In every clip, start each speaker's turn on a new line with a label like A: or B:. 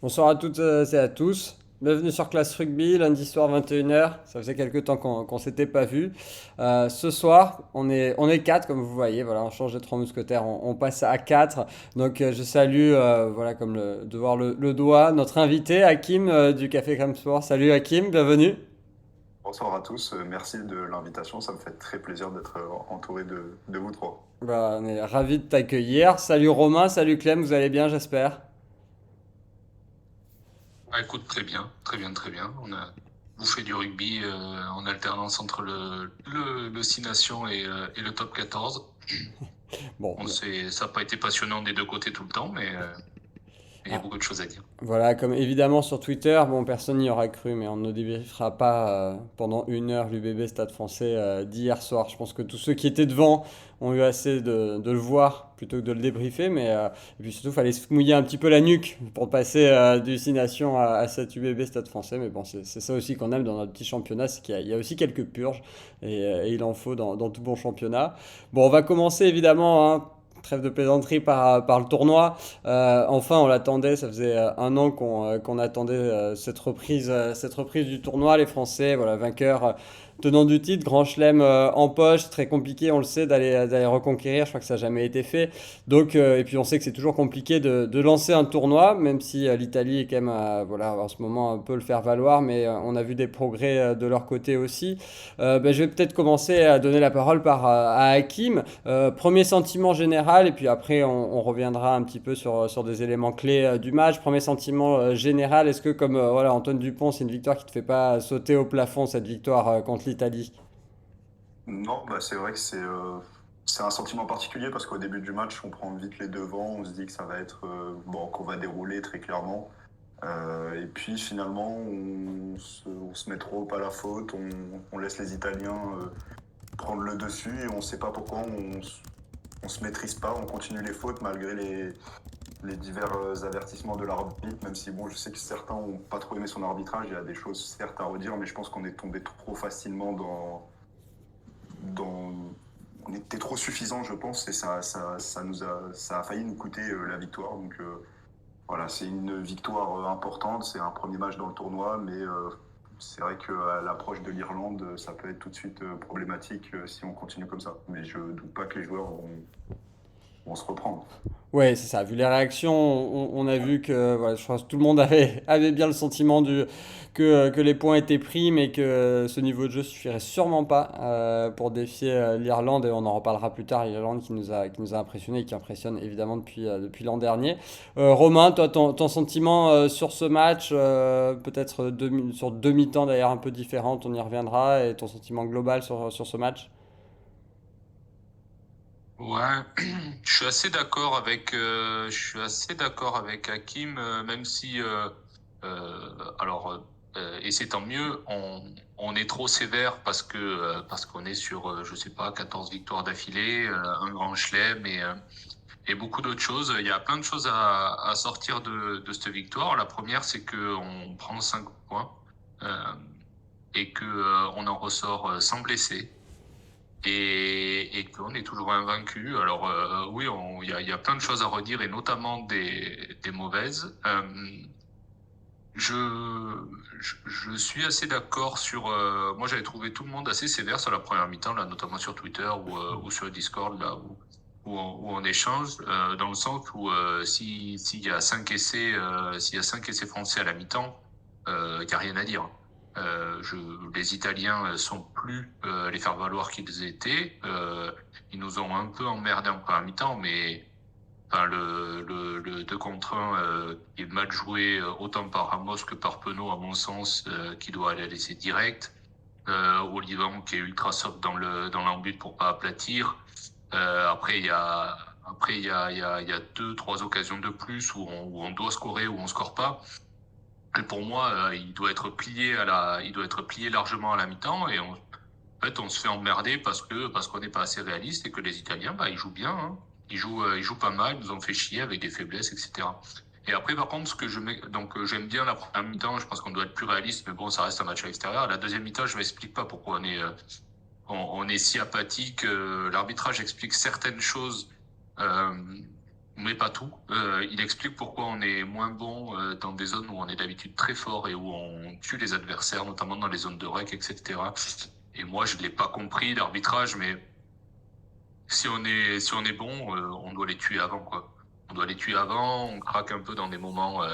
A: Bonsoir à toutes et à tous. Bienvenue sur Classe Rugby, lundi soir 21h. Ça faisait quelques temps qu'on s'était pas vu. Ce soir, on est 4 comme vous voyez. Voilà, on change de trois mousquetaires, on passe à 4. Donc je salue, voilà, comme de voir le doigt, notre invité Hakim du Café Crème Sport. Salut Hakim, bienvenue.
B: Bonsoir à tous, merci de l'invitation, ça me fait très plaisir d'être entouré de vous trois.
A: Bah, on est ravis de t'accueillir. Salut Romain, salut Clem, vous allez bien, j'espère.
C: Ah, écoute, très bien, très bien, très bien. On a bouffé du rugby en alternance entre le 6 Nations et le top 14.
A: Bon,
C: Ça n'a pas été passionnant des deux côtés tout le temps, mais il y a
A: ah,
C: beaucoup de choses à dire.
A: voilà, comme évidemment sur Twitter, bon, personne n'y aura cru, mais on ne débriefera pas pendant 1 heure l'UBB Stade français d'hier soir. Je pense que tous ceux qui étaient devant ont eu assez de le voir plutôt que de le débriefer, mais et puis surtout, il fallait se mouiller un petit peu la nuque pour passer du 6 Nations à cet UBB Stade français. Mais bon, c'est ça aussi qu'on aime dans notre petit championnat, c'est qu'il y a aussi quelques purges, et il en faut dans tout bon championnat. Bon, on va commencer évidemment, hein, trêve de plaisanterie par le tournoi. Enfin, on l'attendait, ça faisait 1 an qu'on attendait cette reprise du tournoi. Les Français, voilà, vainqueurs, tenant du titre, Grand Chelem en poche, très compliqué, on le sait, d'aller reconquérir. Je crois que ça n'a jamais été fait. Donc, et puis on sait que c'est toujours compliqué de lancer un tournoi, même si l'Italie est quand même, voilà, en ce moment un peu le faire valoir, mais on a vu des progrès de leur côté aussi. Ben, je vais peut-être commencer à donner la parole à Hakim. Premier sentiment général, et puis après on reviendra un petit peu sur des éléments clés du match. Premier sentiment général, est-ce que comme voilà, Antoine Dupont, c'est une victoire qui ne te fait pas sauter au plafond, cette victoire contre l'Italie?
B: Non, bah c'est vrai que c'est un sentiment particulier parce qu'au début du match, on prend vite les devants, on se dit que ça va être bon, qu'on va dérouler très clairement. Et puis finalement, on se met trop à la faute, on laisse les Italiens prendre le dessus et on ne sait pas pourquoi on se maîtrise pas, on continue les fautes malgré les divers avertissements de l'arbitre, même si bon, je sais que certains n'ont pas trop aimé son arbitrage, il y a des choses certes à redire, mais je pense qu'on est tombé trop facilement dans on était trop suffisant, je pense, et ça a failli nous coûter la victoire. Donc voilà, c'est une victoire importante, c'est un premier match dans le tournoi, mais c'est vrai qu'à l'approche de l'Irlande, ça peut être tout de suite problématique si on continue comme ça. Mais je doute pas que les joueurs vont se reprendre.
A: Ouais, c'est ça. Vu les réactions, on a vu que voilà, je pense que tout le monde avait bien le sentiment que les points étaient pris, mais que ce niveau de jeu suffirait sûrement pas pour défier l'Irlande. Et on en reparlera plus tard. L'Irlande qui nous a impressionné et qui impressionne évidemment depuis l'an dernier. Romain, toi, ton sentiment sur ce match, peut-être sur deux mi-temps d'ailleurs un peu différentes, on y reviendra. Et ton sentiment global sur ce match?
C: Ouais, je suis assez d'accord avec Hakim, même si, alors, et c'est tant mieux, on est trop sévère parce qu'on est sur, je sais pas, 14 victoires d'affilée, un grand chelem et beaucoup d'autres choses. Il y a plein de choses à sortir de cette victoire. La première, c'est que on prend 5 points euh, et que on en ressort sans blessé et qu'on est toujours invaincu. Alors oui, il y a plein de choses à redire et notamment des mauvaises. Je suis assez d'accord sur. Moi, j'avais trouvé tout le monde assez sévère sur la première mi-temps, là, notamment sur Twitter ou sur Discord, là où on échange, dans le sens où s'il y a 5 essais, s'il y a 5 essais français à la mi-temps, il y a rien à dire. Les Italiens sont plus les faire valoir qu'ils étaient. Ils nous ont un peu emmerdés en première mi-temps, mais enfin, le 2 contre 1 qui est mal joué autant par Ramos que par Penaud, à mon sens, qui doit aller à l'essai direct. Olivan qui est ultra soft dans l'embut pour pas aplatir. Après, il y a deux, trois occasions de plus où on doit scorer, où on score pas. Et pour moi, il doit être plié largement à la mi-temps en fait, on se fait emmerder parce qu'on n'est pas assez réaliste et que les Italiens, bah, ils jouent bien, hein. Ils jouent pas mal, ils nous ont fait chier avec des faiblesses, etc. Et après, par contre, j'aime bien la première mi-temps. Je pense qu'on doit être plus réaliste, mais bon, ça reste un match à l'extérieur. La deuxième mi-temps, je m'explique pas pourquoi on est si apathique. L'arbitrage explique certaines choses. Euh, mais pas tout. Il explique pourquoi on est moins bon dans des zones où on est d'habitude très fort et où on tue les adversaires, notamment dans les zones de rec, etc. Et moi, je l'ai pas compris, l'arbitrage, mais si on est bon, on doit les tuer avant, quoi. On doit les tuer avant, on craque un peu dans des moments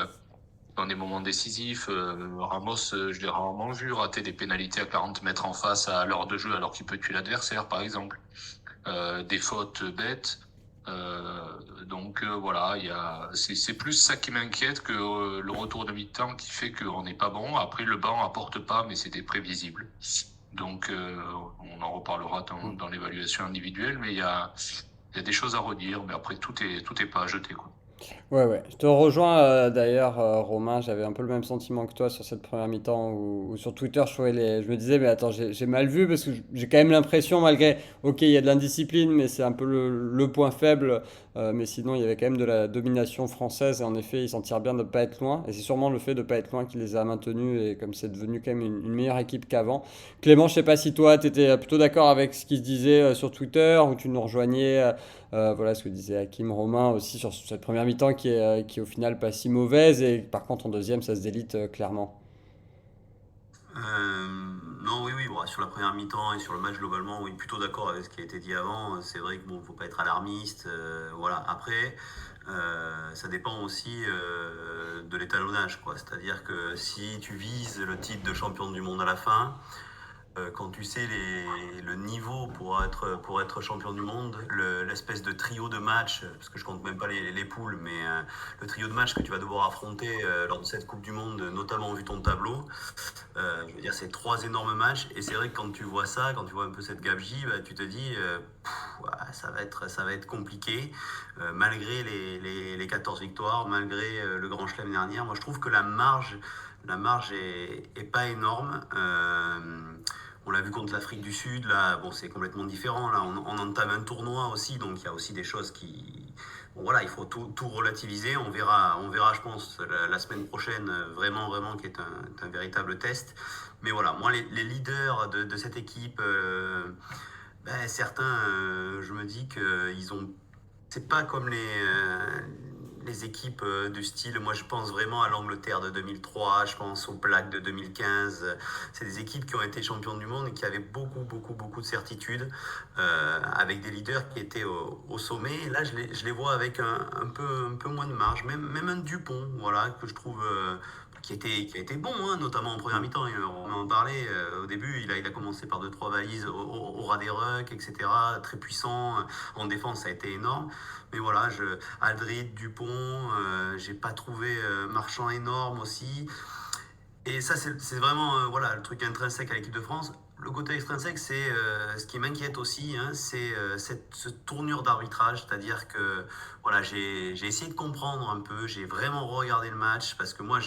C: décisifs. Ramos, je l'ai rarement vu rater des pénalités à 40 mètres en face à l'heure de jeu alors qu'il peut tuer l'adversaire, par exemple. Des fautes bêtes. Voilà, c'est plus ça qui m'inquiète que le retour de mi-temps qui fait qu'on n'est pas bon. Après, le banc apporte pas, mais c'était prévisible. Donc, on en reparlera dans l'évaluation individuelle, mais il y a des choses à redire, mais après, tout est pas à jeter, quoi.
A: Ouais, ouais. Je te rejoins d'ailleurs, Romain. J'avais un peu le même sentiment que toi sur cette première mi-temps où sur Twitter, je me disais, mais attends, j'ai mal vu parce que j'ai quand même l'impression, malgré, ok, il y a de l'indiscipline, mais c'est un peu le point faible. Mais sinon, il y avait quand même de la domination française et en effet, ils s'en tirent bien de ne pas être loin. Et c'est sûrement le fait de ne pas être loin qui les a maintenus et comme c'est devenu quand même une meilleure équipe qu'avant. Clément, je sais pas si toi, tu étais plutôt d'accord avec ce qui se disait sur Twitter ou tu nous rejoignais. Voilà ce que disait Hakim Romain aussi sur cette première mi-temps qui est au final pas si mauvaise et par contre en deuxième ça se délite clairement.
D: Non, oui, oui, bon, sur la première mi-temps et sur le match globalement, oui, plutôt d'accord avec ce qui a été dit avant. C'est vrai que bon, faut pas être alarmiste. Voilà. Après, ça dépend aussi de l'étalonnage, quoi. C'est-à-dire que si tu vises le titre de champion du monde à la fin, quand tu sais le niveau pour être champion du monde, l'espèce de trio de matchs, parce que je compte même pas les poules, mais le trio de matchs que tu vas devoir affronter lors de cette Coupe du Monde, notamment vu ton tableau, je veux dire, c'est 3 énormes matchs. Et c'est vrai que quand tu vois ça, quand tu vois un peu cette gabegie, bah, tu te dis, ouais, ça va être compliqué, malgré les 14 victoires, malgré le Grand Chelem dernier. Moi, je trouve que la marge est pas énorme. On l'a vu contre l'Afrique du Sud, là, bon, c'est complètement différent. Là, on entame un tournoi aussi, donc il y a aussi des choses qui. Bon, voilà, il faut tout relativiser. On verra, je pense, la semaine prochaine, vraiment, vraiment, qui est un véritable test. Mais voilà, moi, les leaders de cette équipe, ben, certains, je me dis qu'ils ont. C'est pas comme les équipes du style, moi je pense vraiment à l'Angleterre de 2003, je pense aux Blacks de 2015. C'est des équipes qui ont été champions du monde et qui avaient beaucoup de certitudes, avec des leaders qui étaient au sommet. Et là, je les vois avec un peu moins de marge, même un Dupont, voilà, que je trouve qui a été bon, hein, notamment en première mi-temps. On en parlait au début. Il a commencé par 2-3 valises au ras des rucks, etc. Très puissant. En défense, ça a été énorme. Mais voilà, Aldrid, Dupont, j'ai pas trouvé Marchand énorme aussi. Et ça, c'est vraiment voilà, le truc intrinsèque à l'équipe de France. Le côté extrinsèque, c'est ce qui m'inquiète aussi, hein, c'est cette tournure d'arbitrage. C'est-à-dire que voilà, j'ai essayé de comprendre un peu, j'ai vraiment regardé le match, parce que moi,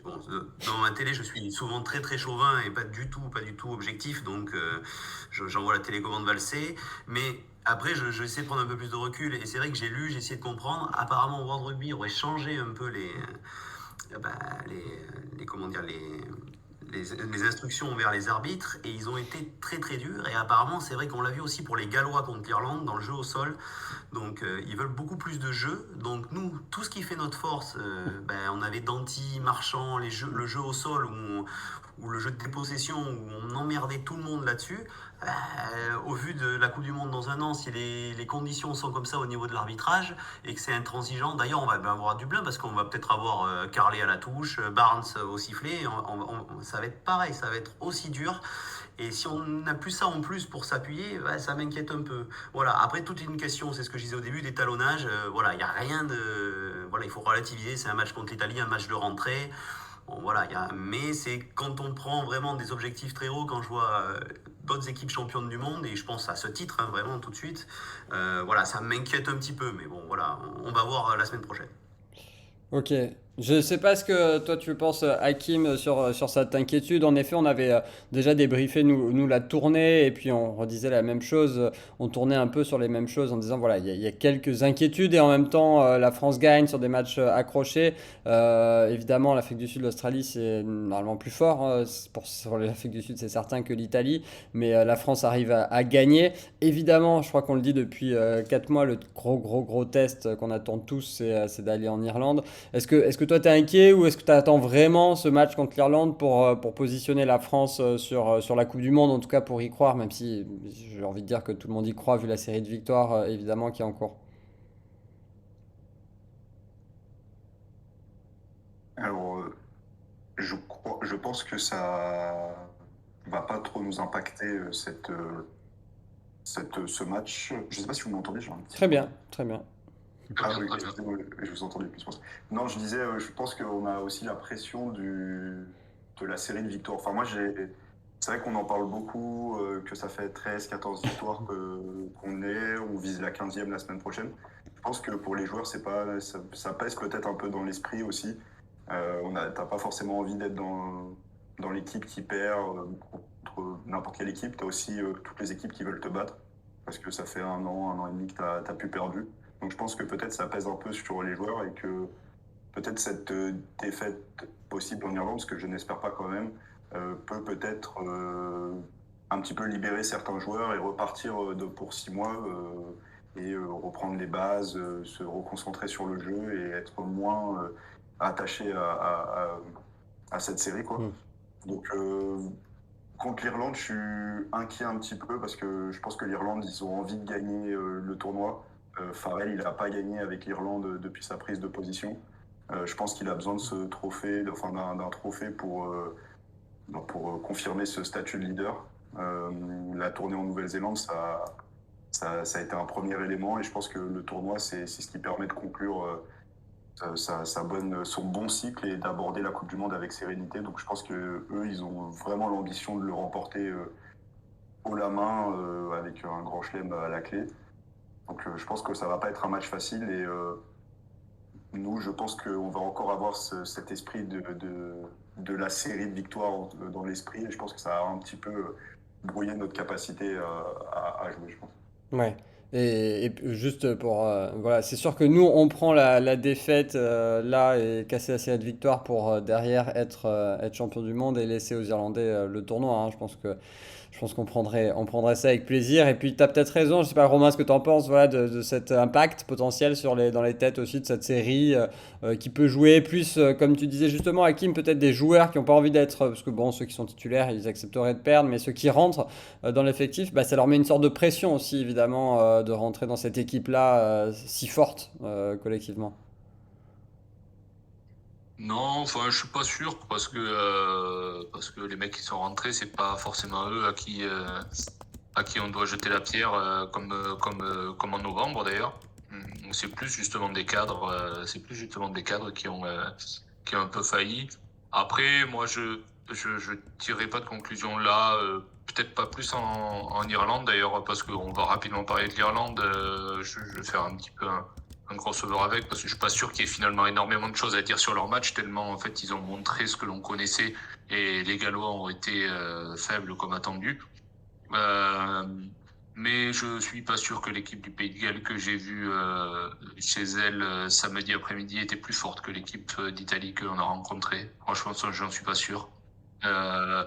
D: bon, dans ma télé, je suis souvent très chauvin et pas du tout objectif, donc j'envoie la télécommande valser. Mais après, je essaie de prendre un peu plus de recul, et c'est vrai que j'ai essayé de comprendre. Apparemment, World Rugby aurait changé un peu bah, comment dire, les instructions envers les arbitres, et ils ont été très durs. Et apparemment, c'est vrai qu'on l'a vu aussi pour les Gallois contre l'Irlande dans le jeu au sol. Donc ils veulent beaucoup plus de jeu. Donc nous, tout ce qui fait notre force, on avait Danty, Marchand, le jeu au sol, ou le jeu de dépossession, où on emmerdait tout le monde là-dessus. Au vu de la Coupe du Monde dans un an, si les conditions sont comme ça au niveau de l'arbitrage et que c'est intransigeant, d'ailleurs on va avoir à Dublin, parce qu'on va peut-être avoir Carlet à la touche, Barnes au sifflet, ça va être pareil, ça va être aussi dur. Et si on n'a plus ça en plus pour s'appuyer, ça m'inquiète un peu. Voilà. Après, toute une question, c'est ce que je disais au début, d'étalonnage. Voilà, il n'y a rien de. Voilà, il faut relativiser. C'est un match contre l'Italie, un match de rentrée. Bon, voilà, mais c'est quand on prend vraiment des objectifs très hauts, quand je vois d'autres équipes championnes du monde, et je pense à ce titre, hein, vraiment tout de suite, voilà, ça m'inquiète un petit peu. Mais bon, voilà, on va voir la semaine prochaine.
A: Ok. Je sais pas ce que toi tu penses, Hakim, sur cette inquiétude. En effet, on avait déjà débriefé nous la tournée et puis on redisait la même chose. On tournait un peu sur les mêmes choses en disant voilà, il y a quelques inquiétudes et en même temps la France gagne sur des matchs accrochés. Évidemment, l'Afrique du Sud, l'Australie, c'est normalement plus fort. Sur l'Afrique du Sud, c'est certain que l'Italie, mais la France arrive à gagner. Évidemment, je crois qu'on le dit depuis 4 mois, le gros test qu'on attend tous, c'est d'aller en Irlande. Est-ce que toi t'es inquiet ou est-ce que tu attends vraiment ce match contre l'Irlande pour positionner la France sur la Coupe du Monde, en tout cas pour y croire, même si j'ai envie de dire que tout le monde y croit vu la série de victoires évidemment qui est en cours.
B: Alors, je pense que ça va pas trop nous impacter ce match. Je sais pas si vous m'entendez, j'ai un petit
A: Très
B: problème.
A: bien, très bien.
C: Très
B: Ah
C: bien,
B: oui,
C: très bien.
B: excusez-moi, je vous entendais plus. Je pense. Non, je disais, je pense qu'on a aussi la pression de la série de victoires. Enfin, c'est vrai qu'on en parle beaucoup, que ça fait 13, 14 victoires on vise la 15e la semaine prochaine. Je pense que pour les joueurs, c'est pas, ça pèse peut-être un peu dans l'esprit aussi. T'as pas forcément envie d'être dans l'équipe qui perd contre n'importe quelle équipe. T'as aussi toutes les équipes qui veulent te battre parce que ça fait un an et demi que t'as plus perdu. Donc je pense que peut-être ça pèse un peu sur les joueurs et que peut-être cette défaite possible en Irlande, ce que je n'espère pas quand même, peut peut-être un petit peu libérer certains joueurs et repartir pour 6 mois et reprendre les bases, se reconcentrer sur le jeu et être moins attaché à cette série, quoi.
A: Hmm.
B: Donc contre l'Irlande, je suis inquiet un petit peu parce que je pense que l'Irlande, ils ont envie de gagner le tournoi. Farrell, il n'a pas gagné avec l'Irlande depuis sa prise de position. Je pense qu'il a besoin de ce trophée, enfin d'un trophée pour confirmer ce statut de leader. La tournée en Nouvelle-Zélande, ça a été un premier élément et je pense que le tournoi, c'est ce qui permet de conclure son bon cycle et d'aborder la Coupe du Monde avec sérénité. Donc je pense que eux, ils ont vraiment l'ambition de le remporter haut la main avec un grand chelem à la clé. Donc je pense que ça va pas être un match facile et nous, je pense qu'on va encore avoir cet esprit de la série de victoires dans l'esprit et je pense que ça a un petit peu brouillé notre capacité à jouer, je pense.
A: Ouais. Et juste pour voilà, c'est sûr que nous on prend la défaite là et casser la série de victoires pour derrière être champion du monde et laisser aux Irlandais le tournoi, hein. Je pense qu'on prendrait ça avec plaisir. Et puis, tu as peut-être raison, je sais pas, Romain, ce que tu en penses, voilà, de cet impact potentiel dans les têtes aussi de cette série qui peut jouer plus, comme tu disais justement, Hakim, peut-être des joueurs qui n'ont pas envie d'être, parce que bon, ceux qui sont titulaires, ils accepteraient de perdre, mais ceux qui rentrent dans l'effectif, bah, ça leur met une sorte de pression aussi, évidemment, de rentrer dans cette équipe-là si forte collectivement.
C: Non, enfin, je suis pas sûr parce que les mecs qui sont rentrés, c'est pas forcément eux à qui on doit jeter la pierre comme en novembre d'ailleurs. C'est plus justement des cadres, qui ont un peu failli. Après, moi, je tirerai pas de conclusion là. Peut-être pas plus en Irlande d'ailleurs parce qu'on va rapidement parler de l'Irlande. Je vais faire un petit peu un crossover avec parce que je suis pas sûr qu'il y ait finalement énormément de choses à dire sur leur match tellement en fait ils ont montré ce que l'on connaissait et les Gallois ont été faibles comme attendu. Euh, mais je suis pas sûr que l'équipe du Pays de Galles que j'ai vue chez elle samedi après-midi était plus forte que l'équipe d'Italie qu'on a rencontrée. Franchement, ça, j'en suis pas sûr. Euh,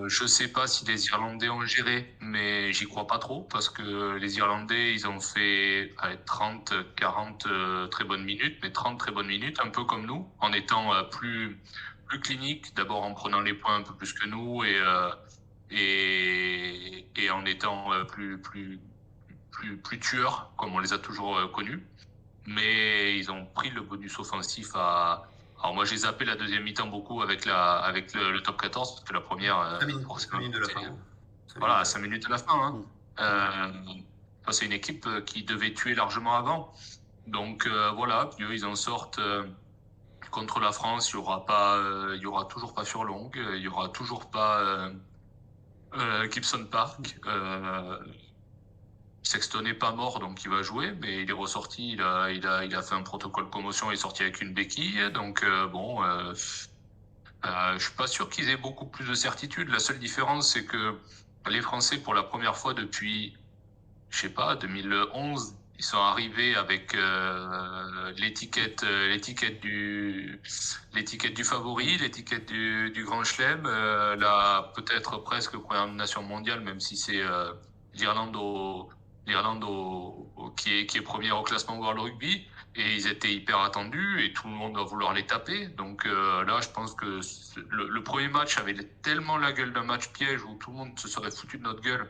C: je sais pas si les Irlandais ont géré, mais j'y crois pas trop parce que les Irlandais, ils ont fait 30, 40 très bonnes minutes, mais 30 très bonnes minutes, un peu comme nous, en étant plus cliniques, d'abord en prenant les points un peu plus que nous et en étant plus tueurs, comme on les a toujours connus. Mais ils ont pris le bonus offensif à. Alors moi j'ai zappé la deuxième mi-temps beaucoup avec le top 14 parce que la première
D: 5
C: forcément
D: minutes de la
C: c'est-
D: fin. 5 minutes
C: voilà
D: de
C: à
D: la
C: 5
D: fin.
C: minutes de la fin, hein.
A: Mm.
C: Ça, c'est une équipe qui devait tuer largement avant. Donc voilà, puis eux ils en sortent contre la France, il y aura toujours pas Furlong, il y aura toujours pas Gibson Park. Sexton n'est pas mort, donc il va jouer, mais il est ressorti, il a fait un protocole commotion, il est sorti avec une béquille, donc je suis pas sûr qu'ils aient beaucoup plus de certitude. La seule différence, c'est que les Français, pour la première fois depuis, je sais pas, 2011, ils sont arrivés avec l'étiquette du favori, l'étiquette du Grand Chelem, peut-être presque première nation mondiale, même si c'est l'Irlande qui est première au classement World Rugby. Et ils étaient hyper attendus et tout le monde va vouloir les taper. Donc là, je pense que le premier match avait tellement la gueule d'un match piège où tout le monde se serait foutu de notre gueule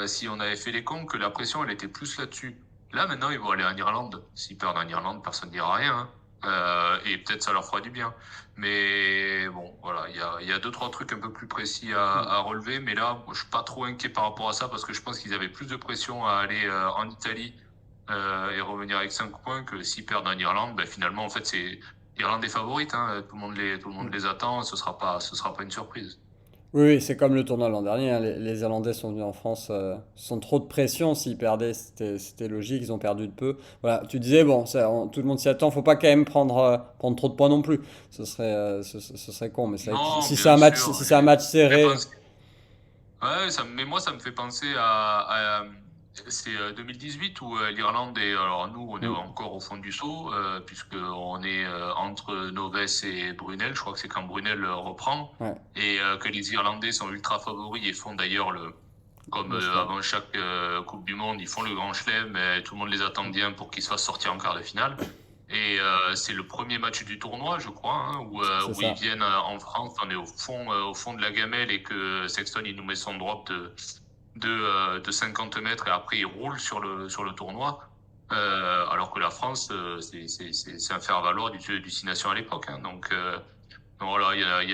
C: si on avait fait les cons, que la pression, elle était plus là-dessus. Là, maintenant, ils vont aller en Irlande. S'ils perdent en Irlande, personne ne dira rien. Hein. Et peut-être ça leur fera du bien. Mais bon, voilà, il y a deux, trois trucs un peu plus précis à relever. Mais là, moi, je suis pas trop inquiet par rapport à ça parce que je pense qu'ils avaient plus de pression à aller en Italie et revenir avec 5 points que s'ils perdent en Irlande. Ben, finalement, en fait, c'est l'Irlande est favorite. Hein. Tout le monde les attend. Ce sera pas une surprise.
A: Oui, c'est comme le tournoi l'an dernier, hein. Les Irlandais sont venus en France sans trop de pression. S'ils perdaient, c'était logique. Ils ont perdu de peu. Voilà, tu disais, bon, tout le monde s'y attend. Faut pas quand même prendre trop de points non plus. Ce serait con. Mais c'est vrai que
C: Non,
A: si c'est
C: bien
A: un match,
C: sûr.
A: si c'est un match
C: Mais
A: serré.
C: ouais, mais moi, ça me fait penser c'est 2018 où l'Irlande est, alors nous, on est
A: Hmm,
C: encore au fond du seau, puisque on est entre Noves et Brunel. Je crois que c'est quand Brunel reprend
A: ouais,
C: et que les Irlandais sont ultra favoris et font d'ailleurs comme
A: le chelem.
C: avant chaque Coupe du Monde, ils font le Grand Chelem. Tout le monde les attend bien pour qu'ils se fassent sortir en quart de finale. Et c'est le premier match du tournoi, je crois, hein,
A: C'est
C: où ils
A: ça.
C: viennent en France. On est au fond de la gamelle et que Sexton il nous met son drop de 50 mètres et après il roule sur le tournoi. Alors que la France, c'est un faire-valoir du 6 Nations à l'époque. Hein. Donc voilà, il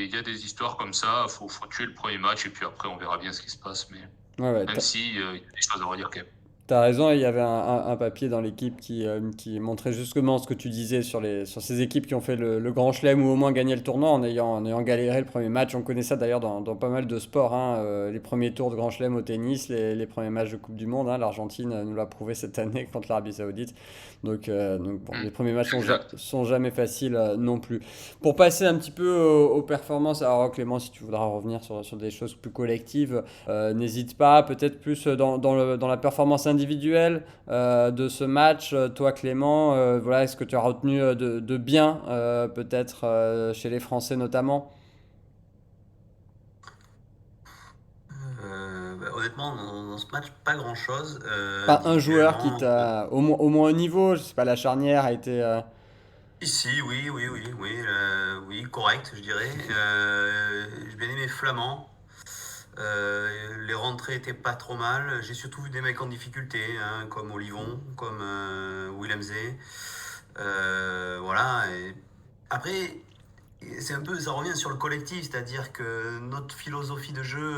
C: y a des histoires comme ça. Faut tuer le premier match et puis après on verra bien ce qui se passe. Mais
A: Ouais, ouais.
C: même si il y a des choses à redire quand même.
A: T'as raison, il y avait un papier dans l'équipe qui montrait justement ce que tu disais sur ces équipes qui ont fait le Grand Chelem ou au moins gagné le tournoi en ayant galéré le premier match. On connaît ça d'ailleurs dans pas mal de sports, hein, les premiers tours de Grand Chelem au tennis, les premiers matchs de Coupe du Monde. Hein, l'Argentine nous l'a prouvé cette année contre l'Arabie Saoudite. Donc bon, les premiers matchs
C: Exact.
A: sont jamais faciles non plus. Pour passer un petit peu aux performances, alors Clément, si tu voudras revenir sur des choses plus collectives, n'hésite pas, peut-être plus dans la performance individuelle de ce match. Toi, Clément, voilà, est-ce que tu as retenu de bien, peut-être chez les Français notamment?
D: Honnêtement, dans ce match, pas grand-chose
A: Pas un joueur qui
D: individuellement.
A: t'a, au moins au niveau, je sais pas, la charnière a été.
D: Ici, oui, oui, oui, oui, oui, correct, je dirais. J'ai bien aimé Flamand. Les rentrées étaient pas trop mal. J'ai surtout vu des mecs en difficulté, hein, comme Olivon, comme Willem Zee. Voilà. Et après, c'est un peu, ça revient sur le collectif, c'est-à-dire que notre philosophie de jeu,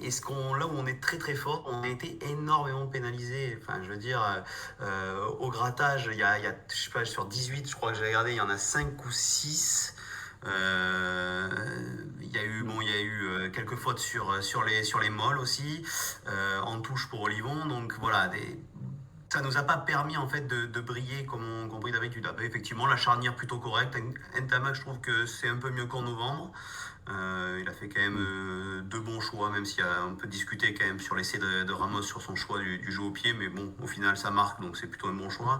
D: est-ce qu'on, là où on est très très fort, on a été énormément pénalisé. Enfin, je veux dire, au grattage, je sais pas, sur 18, je crois que j'ai regardé, il y en a 5 ou 6. Il y a eu quelques fautes sur les molles aussi, en touche pour Olivon. Donc voilà, ça nous a pas permis en fait de briller comme on brille d'habitude. Après, effectivement, la charnière plutôt correcte. Ntamak, je trouve que c'est un peu mieux qu'en novembre. Il a fait quand même deux bons choix, même si on peut discuter quand même sur l'essai de Ramos sur son choix du jeu au pied, mais bon, au final ça marque, donc c'est plutôt un bon choix.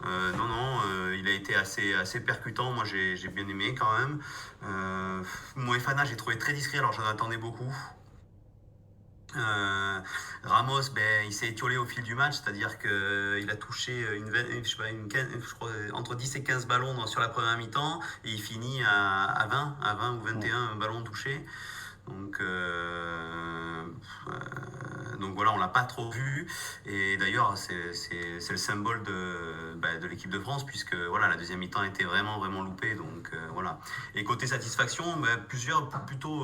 D: Il a été assez percutant, moi j'ai bien aimé quand même. Moefana, j'ai trouvé très discret, alors j'en attendais beaucoup. Ramos, il s'est étiolé au fil du match, c'est-à-dire qu'il a touché je sais pas, je crois, entre 10 et 15 ballons sur la première mi-temps et il finit à 20 ou 21 ballons touchés. Donc, donc voilà, on l'a pas trop vu. Et d'ailleurs, c'est le symbole de l'équipe de France, puisque voilà, la deuxième mi-temps était vraiment, vraiment loupée. Donc voilà. Et côté satisfaction, plusieurs plutôt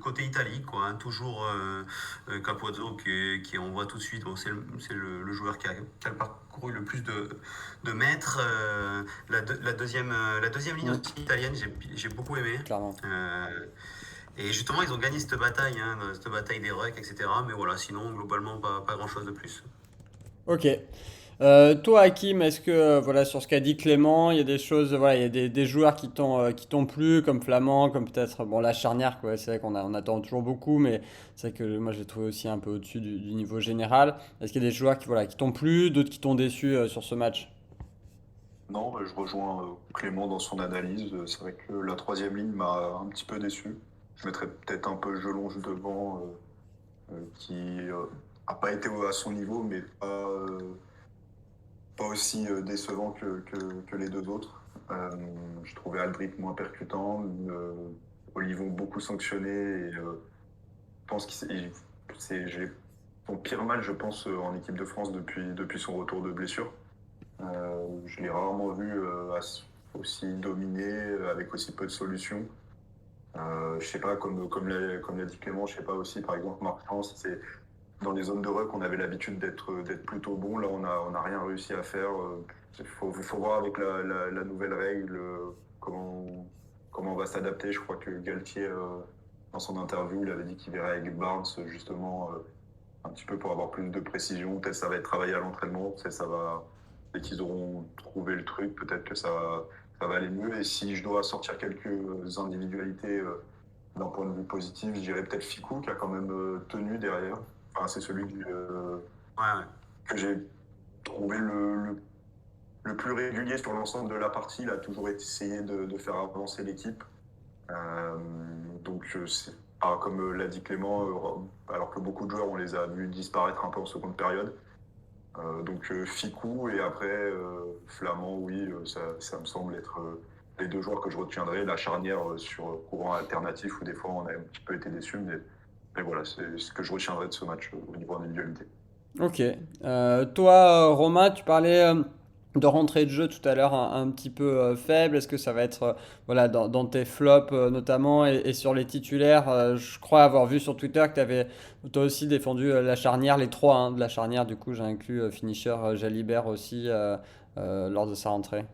D: côté Italie, quoi. Hein, toujours Capozzo qui on voit tout de suite, bon, c'est le joueur qui a parcouru le plus de mètres. La deuxième ligne aussi italienne, j'ai beaucoup aimé.
A: Clairement.
D: Et justement, ils ont gagné cette bataille, cette bataille des rucks, etc. Mais voilà, sinon, globalement, pas grand-chose de plus.
A: Ok. Toi, Hakim, est-ce que voilà sur ce qu'a dit Clément, il y a des choses, voilà, il y a des joueurs qui t'ont plu, comme Flamand, comme peut-être bon la charnière, quoi. C'est vrai on attend toujours beaucoup, mais c'est vrai que moi je l'ai trouvé aussi un peu au-dessus du niveau général. Est-ce qu'il y a des joueurs qui voilà qui t'ont plu, d'autres qui t'ont déçu sur ce match?
B: Non, je rejoins Clément dans son analyse. C'est vrai que la troisième ligne m'a un petit peu déçu. Je mettrais peut-être un peu Jelonge devant, qui a pas été à son niveau, mais pas aussi décevant que les deux autres. Je trouvais Aldric moins percutant, Olivon beaucoup sanctionné. Et, je pense j'ai son pire match, je pense, en équipe de France depuis son retour de blessure. Je l'ai rarement vu aussi dominé, avec aussi peu de solutions. Je sais pas, comme l'a dit Clément, je sais pas aussi, par exemple, Marchand, c'est dans les zones de ruck, on avait l'habitude d'être plutôt bon. Là, on a rien réussi à faire. Faut voir avec la nouvelle règle comment on va s'adapter. Je crois que Galtier, dans son interview, il avait dit qu'il verrait avec Barnes, justement, un petit peu pour avoir plus de précision. Peut-être ça va être travaillé à l'entraînement. Dès qu'ils auront trouvé le truc, peut-être que ça va aller mieux. Et si je dois sortir quelques individualités d'un point de vue positif, je dirais peut-être Ficou, qui a quand même tenu derrière. Enfin, c'est celui
D: Ouais.
B: que j'ai trouvé le plus régulier sur l'ensemble de la partie. Il a toujours essayé de faire avancer l'équipe. Donc, c'est pas comme l'a dit Clément, alors que beaucoup de joueurs, on les a vus disparaître un peu en seconde période. Donc, Ficou et après Flamand, oui, ça me semble être les deux joueurs que je retiendrai. La charnière sur courant alternatif, où des fois on a un petit peu été déçus, mais voilà, c'est ce que je retiendrai de ce match au niveau individualité.
A: Ok. Toi, Romain, tu parlais de rentrée de jeu tout à l'heure un petit peu faible. Est-ce que ça va être voilà, dans tes flops notamment et sur les titulaires je crois avoir vu sur Twitter que tu avais toi aussi défendu la charnière, les trois hein, de la charnière. Du coup, j'ai inclus Finisher Jalibert aussi lors de sa rentrée.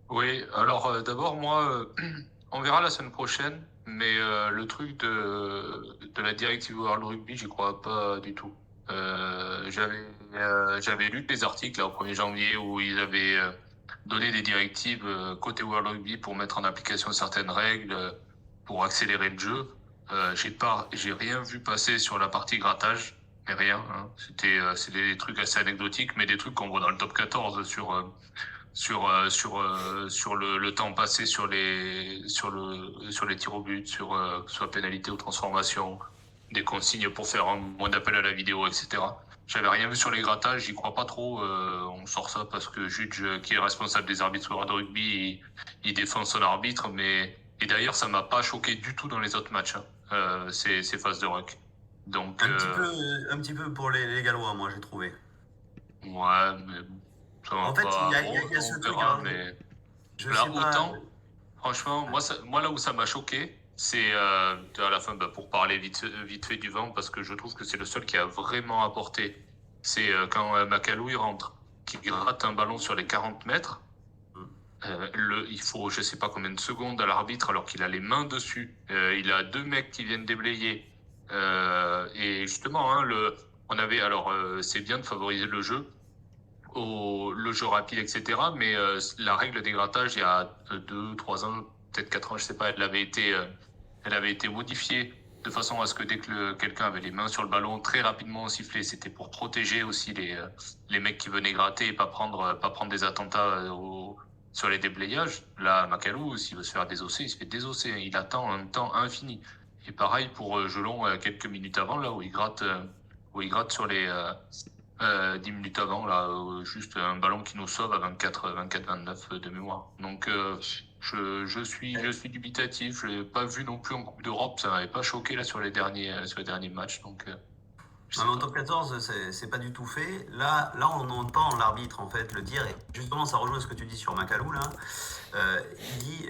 C: Oui, alors d'abord, moi, on verra la semaine prochaine, mais le truc de la directive World Rugby, j'y crois pas du tout. J'avais lu des articles là, au 1er janvier où ils avaient donné des directives côté World Rugby pour mettre en application certaines règles, pour accélérer le jeu. J'ai rien vu passer sur la partie grattage, mais rien. Hein. C'était des trucs assez anecdotiques, mais des trucs qu'on voit dans le top 14 sur le temps passé sur les tirs au but, que ce soit pénalité ou transformation, des consignes pour faire un moins d'appel à la vidéo, etc. J'avais rien vu sur les grattages, j'y crois pas trop. On sort ça parce que Juge, qui est responsable des arbitres de rugby, il défend son arbitre, mais et d'ailleurs ça m'a pas choqué du tout dans les autres matchs, hein, ces phases de ruck. Donc
D: Un petit peu pour les Gallois, moi, j'ai trouvé.
C: ouais, mais ça va
D: En fait,
C: pas.
D: il y a ce
C: On
D: truc,
C: verra,
D: alors,
C: mais
D: je
C: là
D: sais pas.
C: autant. Franchement, moi là où ça m'a choqué, c'est à la fin, bah, pour parler vite fait du vent, parce que je trouve que c'est le seul qui a vraiment apporté. C'est quand Macalou il rentre, qui gratte un ballon sur les 40 mètres. Il faut je sais pas combien de secondes à l'arbitre alors qu'il a les mains dessus. Il a deux mecs qui viennent déblayer. Et justement, hein, on avait alors c'est bien de favoriser le jeu, le jeu rapide, etc. Mais la règle des grattages, il y a 2, 3 ans, peut-être 4 ans, je sais pas, elle avait été modifiée de façon à ce que dès que quelqu'un avait les mains sur le ballon, très rapidement sifflé. C'était pour protéger aussi les mecs qui venaient gratter et pas prendre des attentats sur les déblayages. Là, Macalou, s'il veut se faire désosser, il se fait désosser. Il attend un temps infini. Et pareil pour Gelon, quelques minutes avant, là, où il gratte sur les 10 minutes avant, là, juste un ballon qui nous sauve à 24-29 de mémoire. Donc, je suis dubitatif. Je l'ai pas vu non plus en Coupe d'Europe. Ça m'avait pas choqué là sur les derniers matchs. Donc, je sais
D: En
C: pas.
D: top 14, c'est pas du tout fait. Là, on entend l'arbitre en fait le dire. Et justement, ça rejoint ce que tu dis sur Macalou là. Il dit,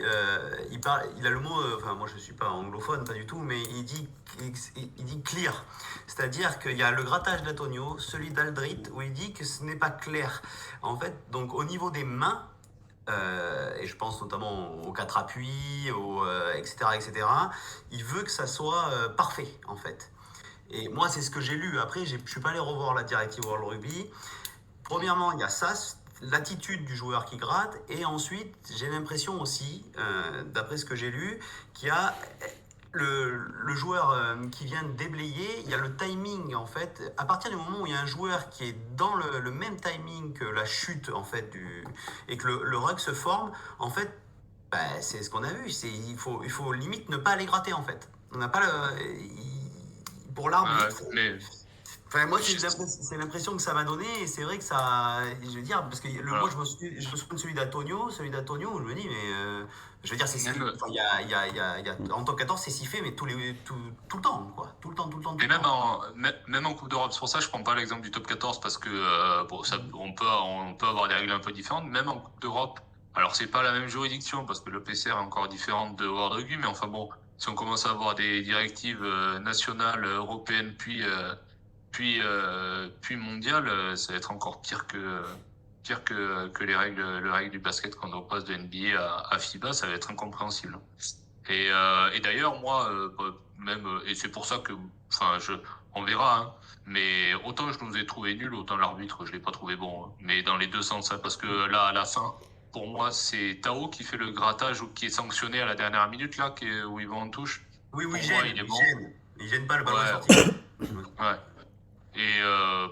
D: il a le mot. Enfin, moi je suis pas anglophone, pas du tout, mais il dit clear. C'est-à-dire qu'il y a le grattage d'Antonio, celui d'Aldrit, où il dit que ce n'est pas clair. En fait, donc au niveau des mains, et je pense notamment aux quatre appuis, etc., etc. Il veut que ça soit parfait, en fait. Et moi, c'est ce que j'ai lu. Après, je ne suis pas allé revoir la directive World Rugby. Premièrement, il y a ça, l'attitude du joueur qui gratte. Et ensuite, j'ai l'impression aussi, d'après ce que j'ai lu, qu'il y a le joueur qui vient de déblayer, il y a le timing en fait. À partir du moment où il y a un joueur qui est dans le même timing que la chute en fait et que le rug se forme, en fait, bah, c'est ce qu'on a vu. Il faut limite ne pas aller gratter en fait. On n'a pas pour l'arbitre.
C: Mais
D: Enfin, moi,
C: je-
D: c'est l'impression que ça m'a donné, et c'est vrai que ça. Je veux dire, parce que moi,
C: voilà.
D: je me souviens de celui d'Antonio, je me dis, mais. Je veux dire,
C: Même,
D: enfin, en top 14, c'est sifflé, mais tout le temps, quoi. Tout le temps, tout le temps, tout
C: Et
D: le temps.
C: même en Coupe d'Europe, c'est pour ça que je prends pas l'exemple du top 14 parce que bon, on peut avoir des règles un peu différentes. Même en Coupe d'Europe, alors c'est pas la même juridiction parce que le PCR est encore différente de World Rugby, mais enfin bon, si on commence à avoir des directives nationales, européennes, puis mondiales, ça va être encore pire que les règles du basket quand on passe de NBA à FIBA, ça va être incompréhensible. Et d'ailleurs, moi, même, et c'est pour ça que, enfin, on verra, hein, mais autant je nous ai trouvé nuls, autant l'arbitre, je l'ai pas trouvé bon, hein. Mais dans les deux sens, hein, parce que là, à la fin, pour moi, c'est Tao qui fait le grattage ou qui est sanctionné à la dernière minute, là, où ils vont en touche.
D: Oui, oui,
C: Pour moi, il est
D: il
C: bon.
D: gêne. Il gêne pas, le ballon est
C: Ouais,
D: sorti.
C: ouais. Et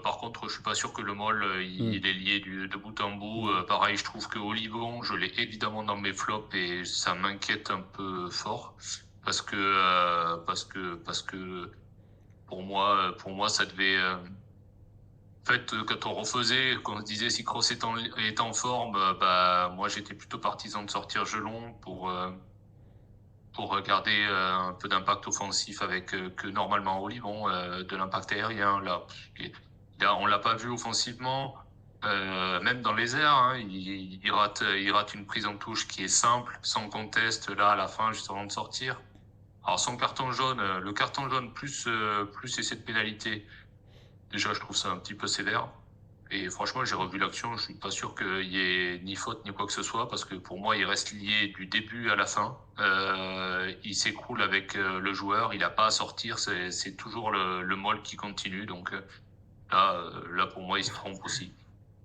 C: par contre, je suis pas sûr que le Moll,
A: Hmm.
C: il est lié de bout en bout. Pareil, je trouve que Olivon, je l'ai évidemment dans mes flops et ça m'inquiète un peu fort parce que pour moi, ça devait. En fait, quand on refaisait, quand on se disait si Cross est en forme, bah moi j'étais plutôt partisan de sortir Gelon pour garder un peu d'impact offensif avec que normalement Olivon, de l'impact aérien là. On l'a pas vu offensivement, même dans les airs, hein, il rate une prise en touche qui est simple, sans conteste là à la fin juste avant de sortir. Alors son carton jaune, le carton jaune plus essai de pénalité, déjà je trouve ça un petit peu sévère. Et franchement, j'ai revu l'action, je suis pas sûr qu'il y ait ni faute ni quoi que ce soit, parce que pour moi, il reste lié du début à la fin. Il s'écroule avec le joueur, il a pas à sortir, c'est toujours le Moll qui continue. Donc là, pour moi, il se trompe aussi.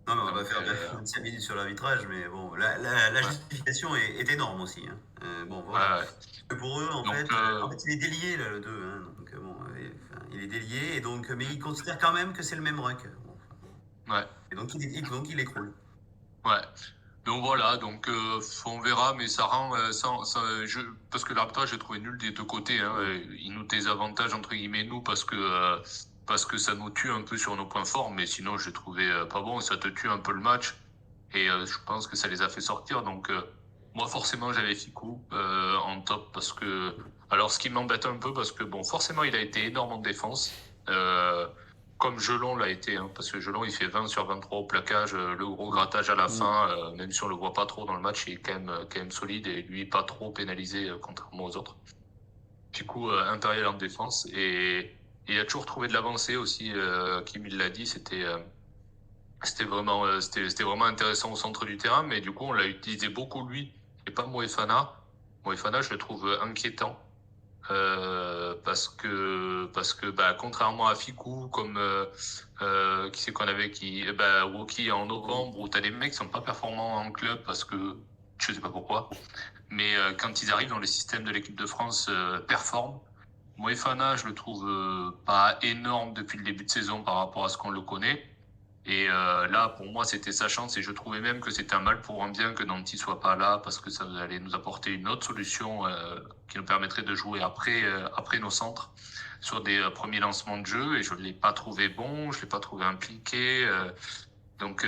D: Non, mais on va
C: Donc,
D: faire 25 minutes sur l'arbitrage, mais bon, la
C: ouais,
D: justification est énorme aussi, hein. Bon,
C: ouais,
D: voilà.
C: ouais.
D: Pour eux,
C: Donc,
D: en fait, il est délié, là, le 2, hein, donc bon, enfin, il est délié, et donc, mais il considère quand même que c'est le même ruck. Bon, enfin,
C: ouais,
D: et donc il écroule.
C: ouais. Donc voilà, donc on verra, mais ça rend parce que l'arbitrage j'ai trouvé nul des deux côtés, hein. Il nous désavantage entre guillemets nous parce que ça nous tue un peu sur nos points forts, mais sinon j'ai trouvé pas bon, ça te tue un peu le match et je pense que ça les a fait sortir. Donc moi forcément j'avais Ficou en top parce que alors ce qui m'embête un peu parce que bon forcément il a été énorme en défense. Comme Gelon l'a été, hein, parce que Gelon il fait 20 sur 23 au plaquage, le gros grattage à la
A: Hmm.
C: fin, même si on le voit pas trop dans le match, il est quand même solide et lui pas trop pénalisé contrairement aux autres. Du coup, impérial en défense et il a toujours trouvé de l'avancée aussi. Kim il l'a dit, c'était vraiment intéressant au centre du terrain, mais du coup on l'a utilisé beaucoup lui et pas Moefana. Moefana, je le trouve inquiétant. Parce que bah, contrairement à Fikou, comme qui c'est qu'on avait bah, Woki en novembre, où t'as des mecs qui sont pas performants en club parce que je sais pas pourquoi, mais quand ils arrivent dans le système de l'équipe de France, performent. Moefana, je le trouve pas énorme depuis le début de saison par rapport à ce qu'on le connaît. Et là, pour moi, c'était sa chance et je trouvais même que c'était un mal pour un bien que Nanty soit pas là parce que ça allait nous apporter une autre solution qui nous permettrait de jouer après nos centres sur des premiers lancements de jeu et je l'ai pas trouvé bon, je l'ai pas trouvé impliqué, donc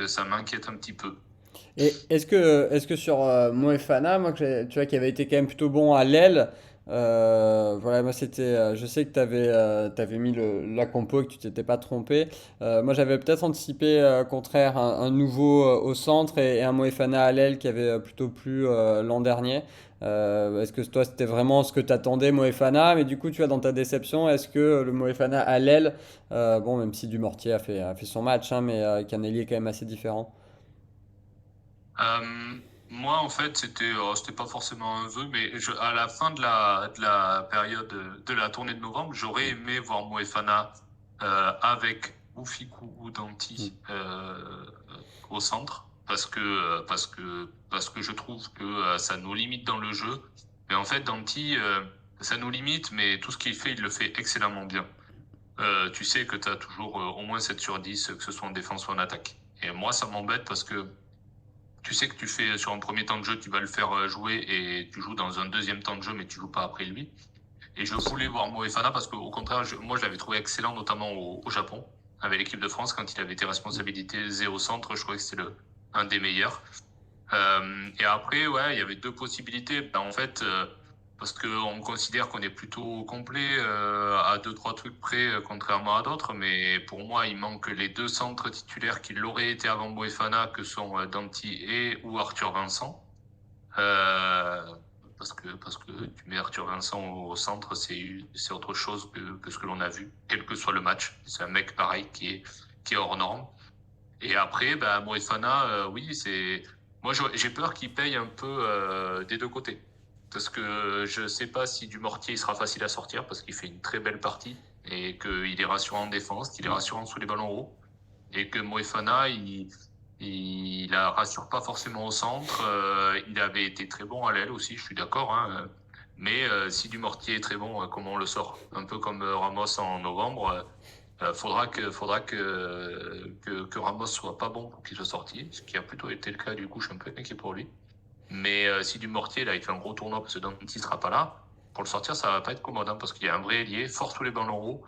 C: ça m'inquiète un petit peu.
A: Et est-ce que sur Moefana, moi, tu vois, qui avait été quand même plutôt bon à l'aile, voilà, moi c'était, je sais que t'avais mis la compo et que tu t'étais pas trompé. Moi j'avais peut-être anticipé, contraire, un nouveau au centre et un Moefana à l'aile qui avait plutôt plu l'an dernier. Est-ce que toi c'était vraiment ce que t'attendais, Moefana? Mais du coup, tu vois, dans ta déception, est-ce que le Moefana à l'aile, bon, même si Dumortier a fait son match, hein, mais qu'un ailier quand même assez différent.
C: Euh, Moi, en fait, c'était pas forcément un vœu, mais à la fin de la période de la tournée de novembre, j'aurais aimé voir Moefana avec ou Ficou ou
A: Mm.
C: Danti au centre, parce que je trouve que ça nous limite dans le jeu. Mais en fait, Danti, ça nous limite, mais tout ce qu'il fait, il le fait excellemment bien. Tu sais que tu as toujours au moins 7 sur 10, que ce soit en défense ou en attaque. Et moi, ça m'embête parce que tu sais que tu fais sur un premier temps de jeu, tu vas le faire jouer et tu joues dans un deuxième temps de jeu, mais tu joues pas après lui. Et je voulais voir Moefana parce qu'au contraire, moi je l'avais trouvé excellent, notamment au Japon, avec l'équipe de France, quand il avait été responsabilisé au centre, je trouvais que c'était un des meilleurs. Et après, ouais, il y avait deux possibilités. Ben, en fait, parce qu'on considère qu'on est plutôt complet à deux, trois trucs près, contrairement à d'autres. Mais pour moi, il manque les deux centres titulaires qui l'auraient été avant Boefana, que sont Danti et ou Arthur Vincent. Euh, parce que tu mets Arthur Vincent au centre, c'est autre chose que ce que l'on a vu, quel que soit le match. C'est un mec pareil qui est hors norme. Et après, bah, Moefana, oui, moi, j'ai peur qu'il paye un peu des deux côtés. Parce que je sais pas si du Mortier il sera facile à sortir, parce qu'il fait une très belle partie, et qu'il est rassurant en défense, qu'il est rassurant sous les ballons hauts, et que Moefana, il la rassure pas forcément au centre. Il avait été très bon à l'aile aussi, je suis d'accord, hein. Mais si du Mortier est très bon, comment on le sort? Un peu comme Ramos en novembre. Faudra que Ramos soit pas bon pour qu'il soit sorti, ce qui a plutôt été le cas. Du coup, je suis un peu inquiet pour lui. Mais si du Mortier, là, il fait un gros tournoi parce que Danti sera pas là, pour le sortir, ça va pas être commode, hein, parce qu'il y a un vrai ailier, fort tous les ballons hauts,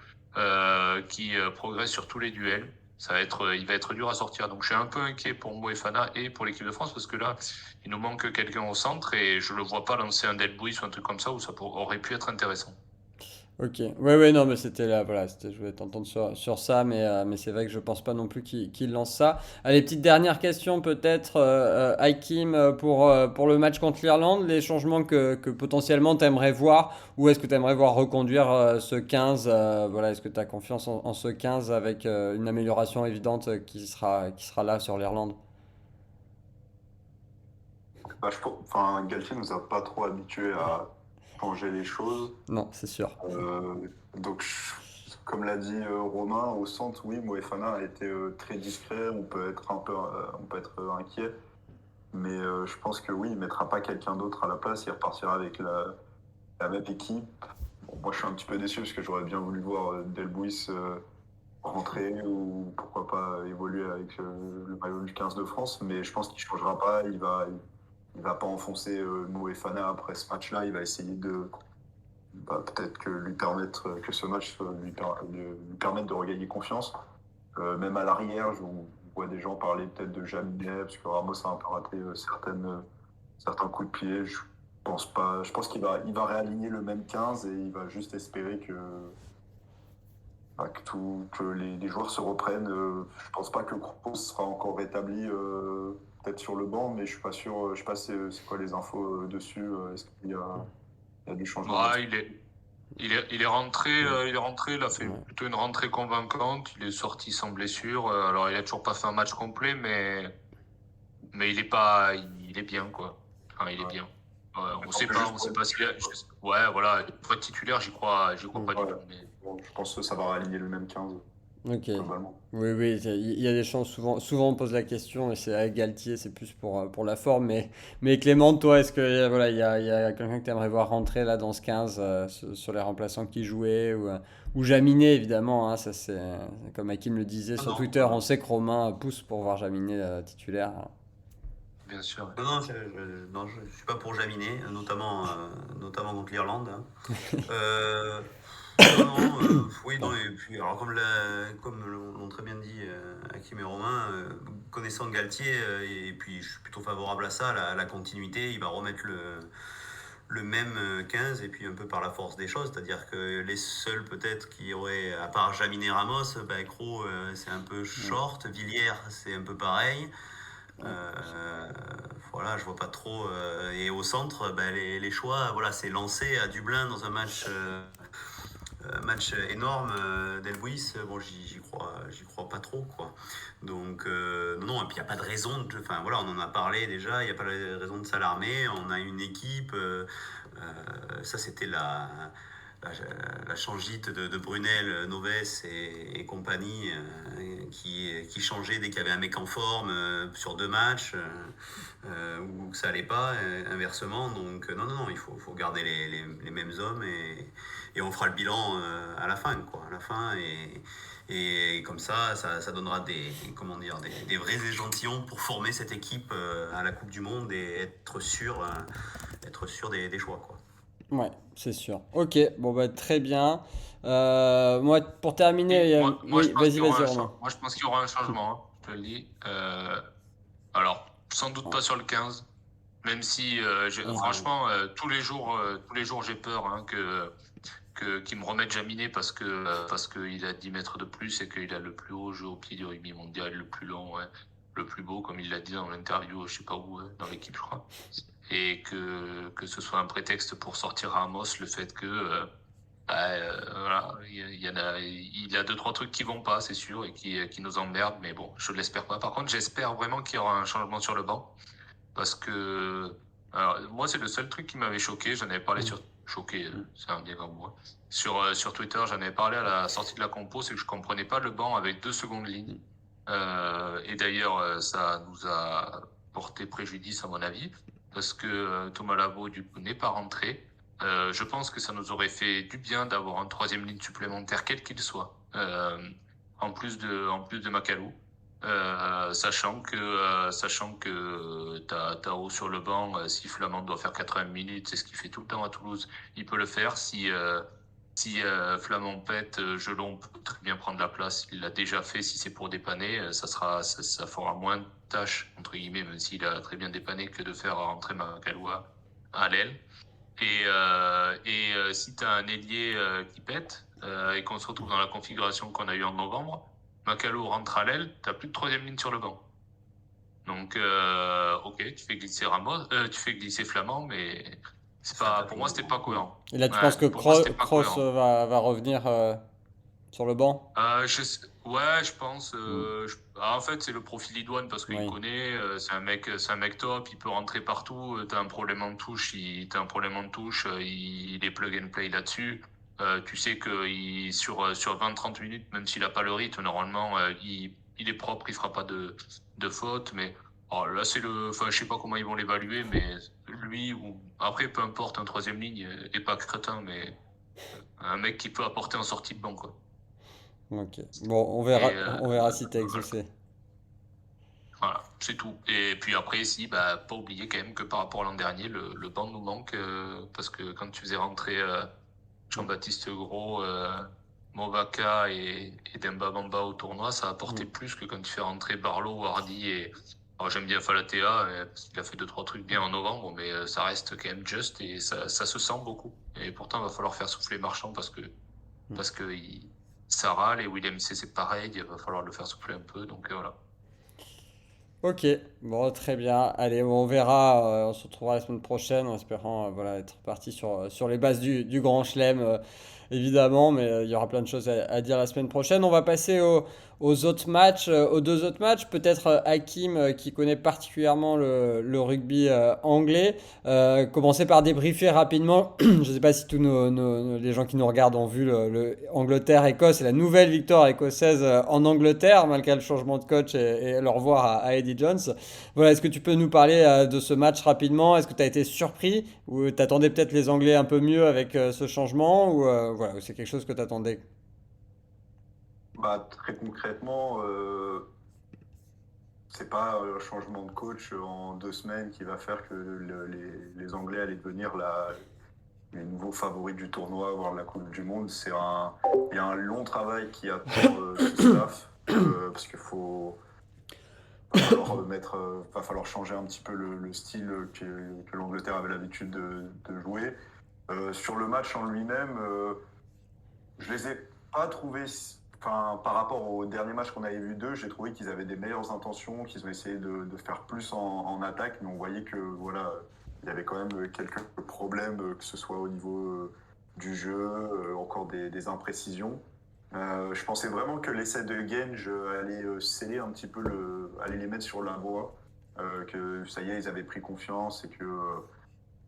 C: qui progresse sur tous les duels. Il va être dur à sortir. Donc, je suis un peu inquiet pour Moefana et pour l'équipe de France, parce que là, il nous manque quelqu'un au centre et je le vois pas lancer un Delbouis ou un truc comme ça où aurait pu être intéressant.
A: Ok, ouais, ouais, non, mais c'était là, voilà, je voulais t'entendre sur ça, mais c'est vrai que je pense pas non plus qu'il lance ça. Allez, petite dernière question peut-être, Hakim, pour le match contre l'Irlande, les changements que potentiellement t'aimerais voir, ou est-ce que t'aimerais voir reconduire ce 15, voilà, est-ce que tu as confiance en ce 15 avec une amélioration évidente qui sera là sur l'Irlande?
B: Bah, enfin, Galtier nous a pas trop habitués à changer les choses.
A: Non, c'est sûr.
B: Donc, comme l'a dit Romain, au centre, oui, Moefana a été très discret. On peut être inquiet, mais je pense que oui, il mettra pas quelqu'un d'autre à la place. Il repartira avec la même équipe. Bon, moi, je suis un petit peu déçu parce que j'aurais bien voulu voir Delbouis rentrer ou pourquoi pas évoluer avec le maillot du 15 de France, mais je pense qu'il changera pas. Il va pas enfoncer Moefana après ce match-là. Il va essayer de peut-être que ce match lui permette de regagner confiance. Même à l'arrière, je vois des gens parler peut-être de Jaminet, parce que Ramos a un peu raté certains coups de pied. Je pense pas. Je pense il va réaligner le même 15 et il va juste espérer que les joueurs se reprennent. Je pense pas que Kroos sera encore rétabli peut-être sur le banc, mais je suis pas sûr. Je sais pas c'est quoi les infos dessus. Est-ce il y a du changement
C: Ouais,
B: là-dessus?
C: il est rentré, il a fait
A: Ouais.
C: plutôt une rentrée convaincante. Il est sorti sans blessure. Alors, il a toujours pas fait un match complet, mais il est bien, quoi. Enfin, il est
B: Ouais.
C: bien.
B: Mais
C: On
B: juste pour
C: sait
B: être
C: pas s'il a, ouais, voilà, pour être titulaire, j'y crois pas du
B: ouais.
C: tout. Mais
B: Bon, je pense que ça va réaligner le même 15
A: Ok.
B: globalement.
A: Oui, oui, il y a des chances. Souvent on pose la question, et c'est avec Galtier, c'est plus pour la forme. Mais Clément, toi, est-ce que voilà, il y a quelqu'un que tu aimerais voir rentrer là dans ce 15 sur les remplaçants qui jouaient ou Jaminet, évidemment. Hein, ça, comme Hakim le disait
D: Non,
A: sur
D: non,
A: Twitter, on sait que Romain pousse pour voir Jaminet titulaire.
C: bien sûr.
D: non, non, je suis pas pour Jaminet, notamment contre l'Irlande, hein. Euh, non, non, oui, non,
A: Pardon.
D: et puis, alors comme l'ont très bien dit Hakim et Romain, connaissant Galtier, et puis je suis plutôt favorable à ça, la continuité, il va remettre le même 15, et puis un peu par la force des choses, c'est-à-dire que les seuls peut-être qui auraient, à part Jaminet Ramos, Kro, c'est un peu
A: Ouais.
D: short, Villiers, c'est un peu pareil.
A: Ouais.
D: Euh, voilà, je vois pas trop. Et au centre, les choix, voilà, c'est lancé à Dublin dans un match énorme d'Elbuis. Bon, j'y crois pas trop, quoi. Donc, non, et puis il n'y a pas de raison, enfin voilà, on en a parlé déjà, il n'y a pas de raison de s'alarmer. On a une équipe, ça c'était la, la changite de Brunel, Noves et compagnie qui changeait dès qu'il y avait un mec en forme sur 2 matchs ou que ça allait pas, inversement. Donc, non, il faut garder les mêmes hommes et on fera le bilan à la fin, quoi. À la fin, et comme ça donnera comment dire, des vrais échantillons pour former cette équipe à la Coupe du Monde et être sûr des choix, quoi.
A: Ouais, c'est sûr. Ok, bon bah très bien. Moi, pour terminer,
C: Et moi, je
A: oui,
C: pense qu'il y aura
A: vas-y Romain.
C: moi, je pense qu'il y aura un changement, hein, je te le dis. Alors, sans doute pas sur le 15, même si,
A: Ouais.
C: franchement, tous les jours, j'ai peur hein, qu'il me remette Jaminet parce qu'il a 10 mètres de plus et qu'il a le plus haut jeu au pied du rugby mondial, le plus long, ouais, le plus beau, comme il l'a dit dans l'interview, je sais pas où, dans l'équipe, je crois. Et que ce soit un prétexte pour sortir Ramos, le fait que voilà, il y a deux, trois trucs qui vont pas, c'est sûr, et qui nous emmerdent, mais bon, je l'espère pas. Par contre, j'espère vraiment qu'il y aura un changement sur le banc, parce que, alors, moi, c'est le seul truc qui m'avait choqué, j'en avais parlé choqué, c'est un bien grand mot, hein. Sur Twitter, j'en avais parlé à la sortie de la compo, c'est que je comprenais pas le banc avec 2 secondes lignes. Et d'ailleurs, ça nous a porté préjudice, à mon avis, parce que Thomas Lavaux, du coup, n'est pas rentré. Je pense que ça nous aurait fait du bien d'avoir un troisième ligne supplémentaire, quel qu'il soit, en plus de Macalou. Sachant que t'as haut sur le banc, si Flamand doit faire 80 minutes, c'est ce qu'il fait tout le temps à Toulouse, il peut le faire. Si Flamand pète, Jelon peut très bien prendre la place. Il l'a déjà fait. Si c'est pour dépanner, ça fera moins de tâches entre guillemets, même s'il a très bien dépanné, que de faire rentrer Macaloua à l'aile. Si tu as un ailier qui pète et qu'on se retrouve dans la configuration qu'on a eue en novembre, Macalo rentre à l'aile, tu n'as plus de troisième ligne sur le banc. Donc, ok, tu fais glisser Flamand, mais pour moi, c'était pas cohérent.
A: Et là, tu penses
C: Ouais,
A: que
C: pour moi, c'était pas
A: Kroos
C: cohérent.
A: va revenir sur le banc?
C: Ouais, je pense.
A: Hmm.
C: En fait, c'est le profil idoine parce qu'il
A: Oui.
C: connaît. C'est un mec top. Il peut rentrer partout. T'as un problème en touche. Il est plug and play là-dessus. Tu sais que sur 20-30 minutes, même s'il a pas le rythme, normalement, il est propre. Il fera pas de faute. Mais oh, là, enfin, je sais pas comment ils vont l'évaluer, mais lui ou après, peu importe, un troisième ligne est pas crétin, mais un mec qui peut apporter en sortie de banc, quoi.
A: Ok. Bon,
C: Et
A: on verra si t'as
C: voilà.
A: exaucé.
C: Voilà, c'est tout. Et puis après, si, bah, pas oublier quand même que par rapport à l'an dernier, le banc nous manque parce que quand tu faisais rentrer Jean-Baptiste Gros, Movaka et Demba Bamba au tournoi, ça apportait
A: Hmm.
C: plus que quand tu fais rentrer Barlow, Hardy et. Alors j'aime bien Falatea parce qu'il a fait 2, 3 trucs bien en novembre, mais ça reste quand même juste et ça se sent beaucoup. Et pourtant, il va falloir faire souffler Marchand parce que ça râle et William C c'est pareil, il va falloir le faire souffler un peu. Donc voilà.
A: Ok, bon, très bien. Allez, on verra. On se retrouvera la semaine prochaine en espérant voilà, être parti sur les bases du Grand Chelem, évidemment. Mais il y aura plein de choses à dire la semaine prochaine. On va passer aux autres matchs, aux 2 autres matchs. Peut-être Hakim, qui connaît particulièrement le rugby anglais. Commencer par débriefer rapidement. Je ne sais pas si tous les gens qui nous regardent ont vu le Angleterre-Écosse et la nouvelle victoire écossaise en Angleterre, malgré le changement de coach et le revoir à Eddie Jones. Voilà, est-ce que tu peux nous parler de ce match rapidement? Est-ce que tu as été surpris ou t'attendais peut-être les Anglais un peu mieux avec ce changement ou voilà, ou c'est quelque chose que t'attendais?
B: Bah, très concrètement, c'est pas un changement de coach en 2 semaines qui va faire que les Anglais allaient devenir les nouveaux favoris du tournoi, voire la Coupe du Monde. Il y a un long travail qui attend ce staff, parce qu'il va falloir changer un petit peu le style que l'Angleterre avait l'habitude de jouer. Sur le match en lui-même, je les ai pas trouvés. Enfin, par rapport au dernier match qu'on avait vu d'eux, j'ai trouvé qu'ils avaient des meilleures intentions, qu'ils ont essayé de faire plus en attaque, mais on voyait que voilà, il y avait quand même quelques problèmes, que ce soit au niveau du jeu, encore des imprécisions. Je pensais vraiment que l'essai de Genge allait sceller un petit peu allait les mettre sur la voie, que ça y est, ils avaient pris confiance et que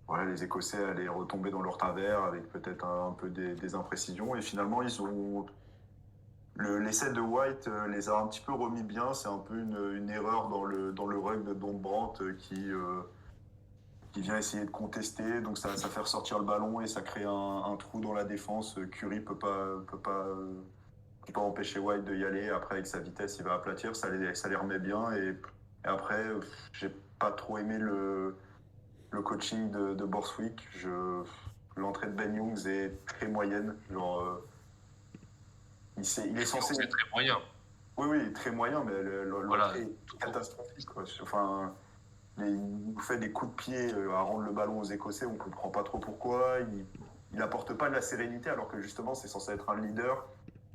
B: voilà, les Écossais allaient retomber dans leur travers avec peut-être un peu des imprécisions. Et finalement, l'essai de White les a un petit peu remis bien. C'est un peu une erreur dans le rug de Don Brandt qui vient essayer de contester. Donc ça fait ressortir le ballon et ça crée un trou dans la défense. Curry peut pas empêcher White de y aller. Après, avec sa vitesse, il va aplatir. Ça les remet bien. Et après, j'ai pas trop aimé le coaching de Borswick. L'entrée de Ben Youngs est très moyenne. Genre, il est censé.
C: C'est très moyen.
B: Oui, oui, très moyen, mais
C: Voilà.
B: l'entrée est catastrophique, quoi. Enfin, il nous fait des coups de pied à rendre le ballon aux Écossais. On comprend pas trop pourquoi. Il apporte pas de la sérénité, alors que justement, c'est censé être un leader.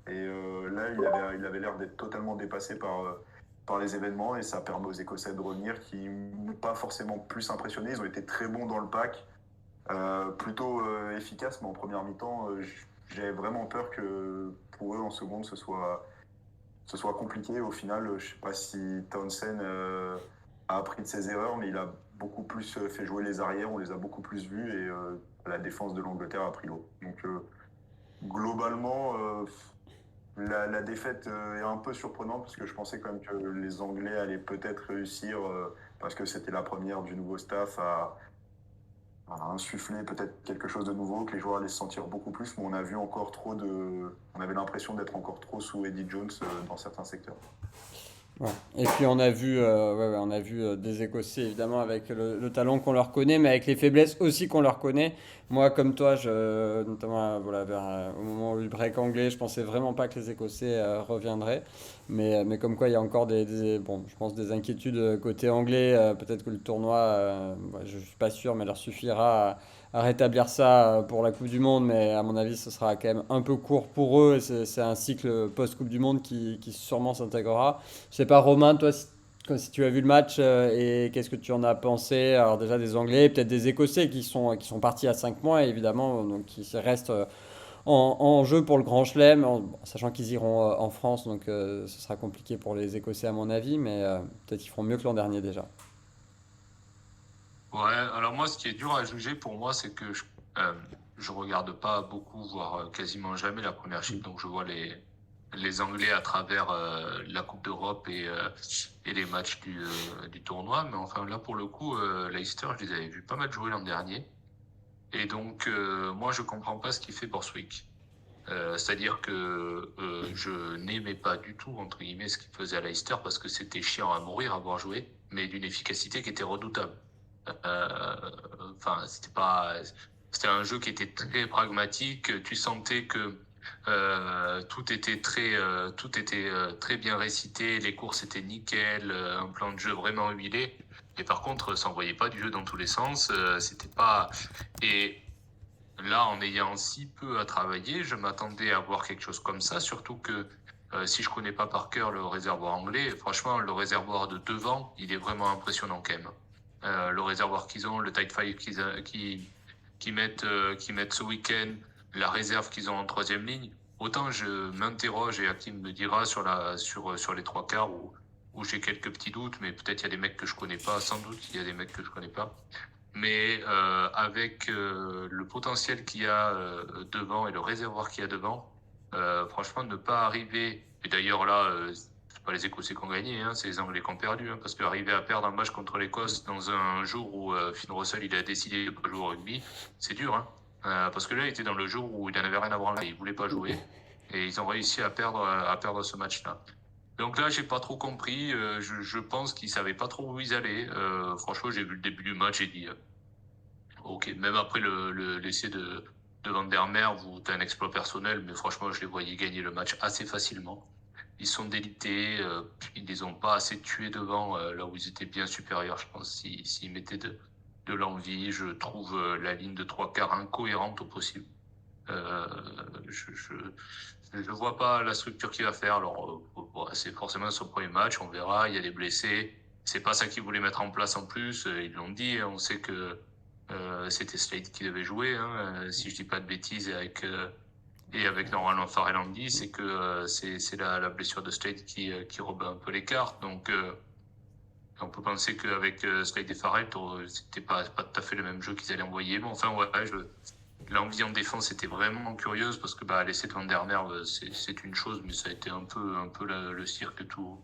B: Et là, il avait l'air d'être totalement dépassé par les événements et ça permet aux Écossais de revenir qui n'ont pas forcément plus impressionné. Ils ont été très bons dans le pack, plutôt efficaces, mais en première mi-temps, j'avais vraiment peur que pour eux, en seconde, ce soit compliqué. Au final, je sais pas si Townsend a appris de ses erreurs, mais il a beaucoup plus fait jouer les arrières, on les a beaucoup plus vus et la défense de l'Angleterre a pris l'eau. Donc globalement, la défaite est un peu surprenante parce que je pensais quand même que les Anglais allaient peut-être réussir parce que c'était la première du nouveau staff à insuffler peut-être quelque chose de nouveau, que les joueurs allaient se sentir beaucoup plus, mais on a vu encore on avait l'impression d'être encore trop sous Eddie Jones dans certains secteurs.
A: Ouais. Et puis on a vu des Écossais évidemment avec le talent qu'on leur connaît, mais avec les faiblesses aussi qu'on leur connaît. Moi, comme toi, notamment voilà, au moment où le break anglais, je pensais vraiment pas que les Écossais reviendraient. Mais comme quoi, il y a encore bon, je pense des inquiétudes côté anglais. Peut-être que le tournoi, je suis pas sûr, mais leur suffira à rétablir ça pour la Coupe du Monde. Mais à mon avis, ce sera quand même un peu court pour eux. Et c'est un cycle post-Coupe du Monde qui sûrement s'intégrera. Je sais pas, Romain, toi, si tu as vu le match et qu'est-ce que tu en as pensé? Alors déjà des Anglais, peut-être des Écossais qui sont partis à 5 mois, évidemment, donc qui restent en jeu pour le Grand Chelem, sachant qu'ils iront en France, donc ce sera compliqué pour les Écossais à mon avis, mais peut-être qu'ils feront mieux que l'an dernier déjà.
C: Ouais, alors moi, ce qui est dur à juger pour moi, c'est que je regarde pas beaucoup, voire quasiment jamais la première chip, donc je vois les Anglais à travers la Coupe d'Europe et les matchs du tournoi. Mais enfin, là, pour le coup, Leicester, je les avais vus pas mal jouer l'an dernier. Et donc, moi, je comprends pas ce qu'il fait Borswick. C'est-à-dire que je n'aimais pas du tout, entre guillemets, ce qu'il faisait à Leicester parce que c'était chiant à mourir à voir jouer, mais d'une efficacité qui était redoutable. Euh, Enfin, c'était un jeu qui était très pragmatique. Tu sentais que tout était très bien récité. Les courses étaient nickel, un plan de jeu vraiment huilé. Et par contre, ça envoyait pas du jeu dans tous les sens. C'était pas. Et là, en ayant si peu à travailler, je m'attendais à voir quelque chose comme ça. Surtout que si je connais pas par cœur le réservoir anglais, franchement, le réservoir de devant, il est vraiment impressionnant quand même. Le réservoir qu'ils ont, le tight five qu'ils mettent ce week-end, la réserve qu'ils ont en troisième ligne. Autant je m'interroge et Hakim me dira sur les trois quarts où j'ai quelques petits doutes, mais peut-être il y a des mecs que je connais pas, sans doute il y a des mecs que je connais pas. Mais avec le potentiel qu'il y a devant et le réservoir qu'il y a devant, franchement, ne pas arriver. Et d'ailleurs là, c'est pas les Écossais qui ont gagné, hein, c'est les Anglais qui ont perdu, hein, parce qu'arriver à perdre un match contre l'Écosse dans un jour où Finn Russell il a décidé de pas jouer au rugby, c'est dur, hein. Parce que là, il était dans le jour où il en avait rien à voir là, il voulait pas jouer, et ils ont réussi à perdre ce match-là. Donc là, j'ai pas trop compris. Je pense qu'ils savaient pas trop où ils allaient. Franchement, j'ai vu le début du match, j'ai dit. Ok, même après l'essai de Van der Merwe où t'as un exploit personnel, mais franchement, je les voyais gagner le match assez facilement. Ils sont délités, ils les ont pas assez tués devant, là où ils étaient bien supérieurs, je pense, s'ils mettaient de l'envie. Je trouve la ligne de trois quarts incohérente au possible. Euh, je vois pas la structure qu'il va faire. Alors, bon, c'est forcément son premier match, on verra, il y a des blessés. C'est pas ça qu'ils voulaient mettre en place en plus, ils l'ont dit, hein, on sait que c'était Slade qui devait jouer, hein, si je dis pas de bêtises, Et avec normalement Farrell Andy, c'est que c'est la blessure de Slade qui rebat un peu les cartes. Donc, on peut penser qu'avec Slade et Farrell, c'était pas tout à fait le même jeu qu'ils allaient envoyer. Mais enfin, ouais, l'envie en défense était vraiment curieuse parce que l'essai de Van der Merwe, c'est une chose, mais ça a été un peu le cirque toute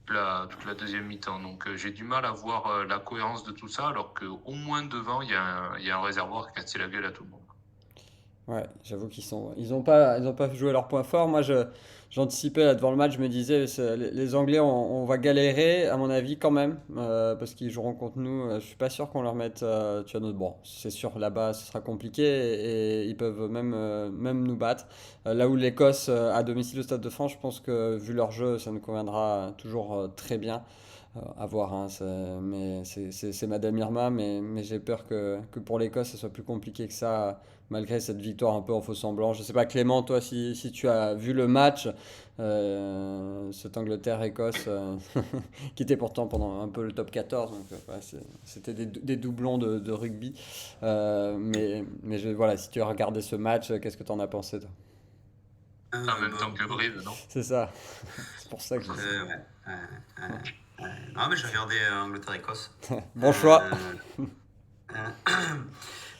C: la deuxième mi-temps. Donc, j'ai du mal à voir la cohérence de tout ça, alors qu'au moins devant, il y a un réservoir qui a cassé la gueule à tout le monde.
A: Ouais, j'avoue ils ont pas joué leur point fort. J'anticipais là devant le match, je me disais, les Anglais, on va galérer, à mon avis, quand même, parce qu'ils joueront contre nous. Je suis pas sûr qu'on leur mette, tu vois, notre bon. C'est sûr, là-bas, ce sera compliqué et ils peuvent même nous battre. Là où l'Écosse, à domicile au Stade de France, je pense que vu leur jeu, ça nous conviendra toujours très bien. À voir, hein, mais c'est Madame Irma, mais j'ai peur que pour l'Écosse, ce soit plus compliqué que ça, malgré cette victoire un peu en faux semblant. Je sais pas, Clément, toi, si tu as vu le match, cette Angleterre-Écosse, qui était pourtant pendant un peu le top 14, donc ouais, c'était des doublons de rugby. Voilà, si tu as regardé ce match, qu'est-ce que tu en as pensé, toi?
C: En même temps que Brive, non?
A: C'est ça, c'est pour ça que je dis
D: Ouais, ouais, non, mais j'ai regardé Angleterre-Écosse.
A: bon choix.
D: Euh,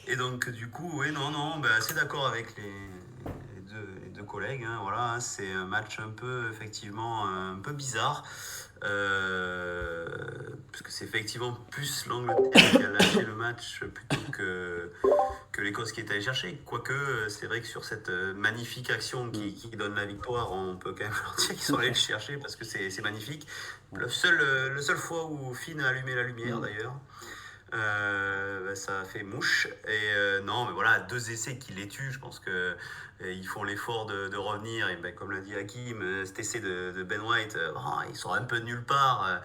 D: et donc, du coup, oui, non, assez d'accord avec les deux collègues. Hein, voilà, hein, c'est un match un peu, effectivement, un peu bizarre. Parce que c'est effectivement plus l'Angleterre qui a lâché le match plutôt que l'Écosse qui est allée chercher. Quoique, c'est vrai que sur cette magnifique action qui donne la victoire, on peut quand même leur dire qu'ils sont allés le chercher parce que c'est magnifique. Le seul fois où Finn a allumé la lumière, d'ailleurs, ça a fait mouche. Et non, mais voilà, 2 essais qui les tuent. Je pense que ils font l'effort de revenir. Et comme l'a dit Hakim, cet essai de Ben White, il sort un peu de nulle part.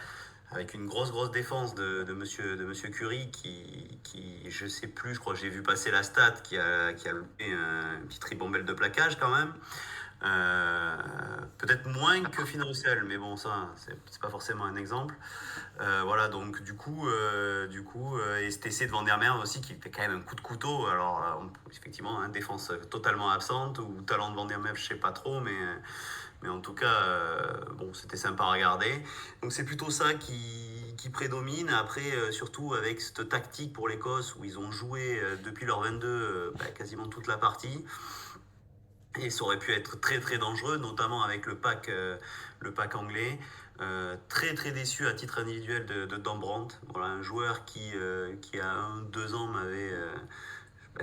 D: Avec une grosse défense de monsieur Curry qui, je sais plus, je crois que j'ai vu passer la stat, qui a loupé une petite ribambelle de plaquage quand même. Peut-être moins que Finn Russell, mais bon, ça, c'est pas forcément un exemple. Voilà, donc du coup, et cet essai de Van der Merwe aussi, qui fait quand même un coup de couteau. Alors, effectivement, hein, défense totalement absente, ou talent de Van der Merwe, je sais pas trop, mais en tout cas, bon, c'était sympa à regarder. Donc c'est plutôt ça qui prédomine. Après, surtout avec cette tactique pour l'Écosse, où ils ont joué depuis leur 22 quasiment toute la partie. Et ça aurait pu être très dangereux, notamment avec le pack anglais. Très déçu à titre individuel de Dan Brandt. Voilà, un joueur qui a 2 ans m'avait...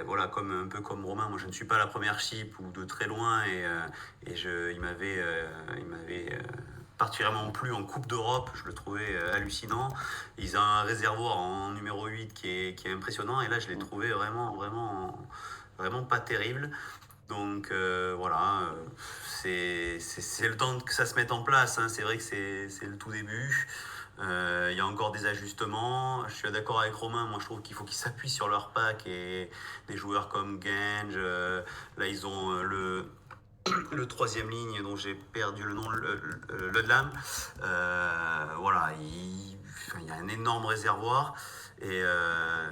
D: voilà, un peu comme Romain, moi je ne suis pas la première chip ou de très loin, il m'avait particulièrement plu en Coupe d'Europe, je le trouvais hallucinant. Ils ont un réservoir en numéro 8 qui est impressionnant, et là je l'ai trouvé vraiment pas terrible. Donc voilà, c'est le temps que ça se mette en place, hein. C'est vrai que c'est le tout début. Il y a encore des ajustements. Je suis d'accord avec Romain, moi je trouve qu'il faut qu'ils s'appuient sur leur pack, et des joueurs comme Genge, là ils ont le troisième ligne dont j'ai perdu le nom, Ludlam. Voilà, il y a un énorme réservoir, et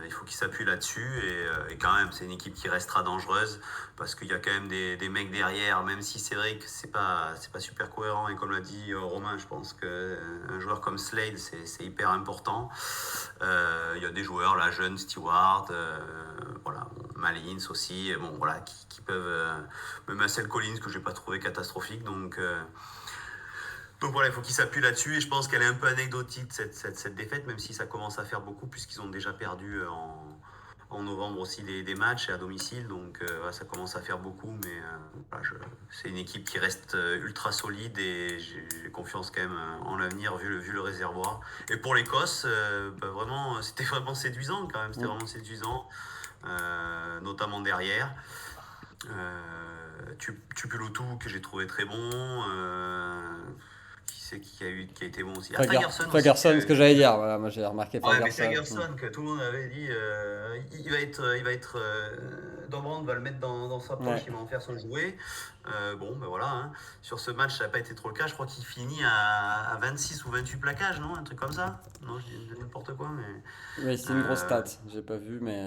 D: il faut qu'ils s'appuient là-dessus, et quand même c'est une équipe qui restera dangereuse parce qu'il y a quand même des mecs derrière, même si c'est vrai que c'est pas super cohérent, et comme l'a dit Romain, je pense qu'un joueur comme Slade c'est hyper important. Il y a des joueurs là, jeunes, Stewart, voilà, Malins aussi, bon voilà, qui peuvent, même Marcel Collins que j'ai pas trouvé catastrophique, donc voilà, il faut qu'ils s'appuient là-dessus, et je pense qu'elle est un peu anecdotique cette défaite, même si ça commence à faire beaucoup, puisqu'ils ont déjà perdu en novembre aussi des matchs, et à domicile, donc voilà, ça commence à faire beaucoup, mais voilà, c'est une équipe qui reste ultra solide, et j'ai confiance quand même en l'avenir, vu le réservoir. Et pour l'Écosse, vraiment, c'était vraiment séduisant quand même, c'était vraiment séduisant, notamment derrière. Tupulotu, que j'ai trouvé très bon. Qui a été bon aussi.
A: Fagerson, ce que j'allais dire. Voilà, moi j'ai remarqué
D: Ouais, mais
A: Fagerson.
D: Fagerson, que tout le monde avait dit, il va être Dombrand va le mettre dans sa poche, il va en faire son jouet. Bon, ben voilà, hein. Sur ce match, ça n'a pas été trop le cas. Je crois qu'il finit à 26 ou 28 plaquages, non? Un truc comme ça? Non, je dis n'importe quoi, mais...
A: Oui, c'est une grosse stat. J'ai pas vu, mais.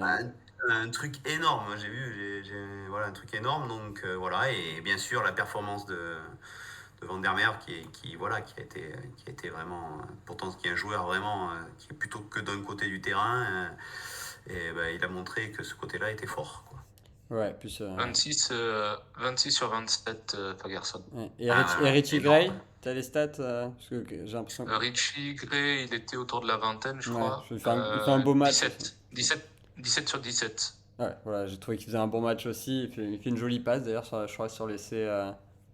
D: un truc énorme. J'ai vu, voilà, un truc énorme. Donc voilà, et bien sûr la performance de Van der Merwe voilà, qui a été vraiment, pourtant qui est un joueur vraiment qui est plutôt que d'un côté du terrain. Et ben, il a montré que ce côté-là était fort, quoi.
A: Ouais, plus.
C: 26 sur 27, Fagerson.
A: Ouais.
D: Ah,
A: Et Richie
D: énorme.
A: Gray, t'as les stats parce que j'ai l'impression que.
C: Richie Gray, il était autour de la vingtaine, je
A: Ouais,
C: crois.
A: il fait un beau match aussi.
C: 17 sur 17.
A: Ouais, voilà, j'ai trouvé qu'il faisait un bon match aussi. Il fait une jolie passe d'ailleurs, je crois, sur l'essai.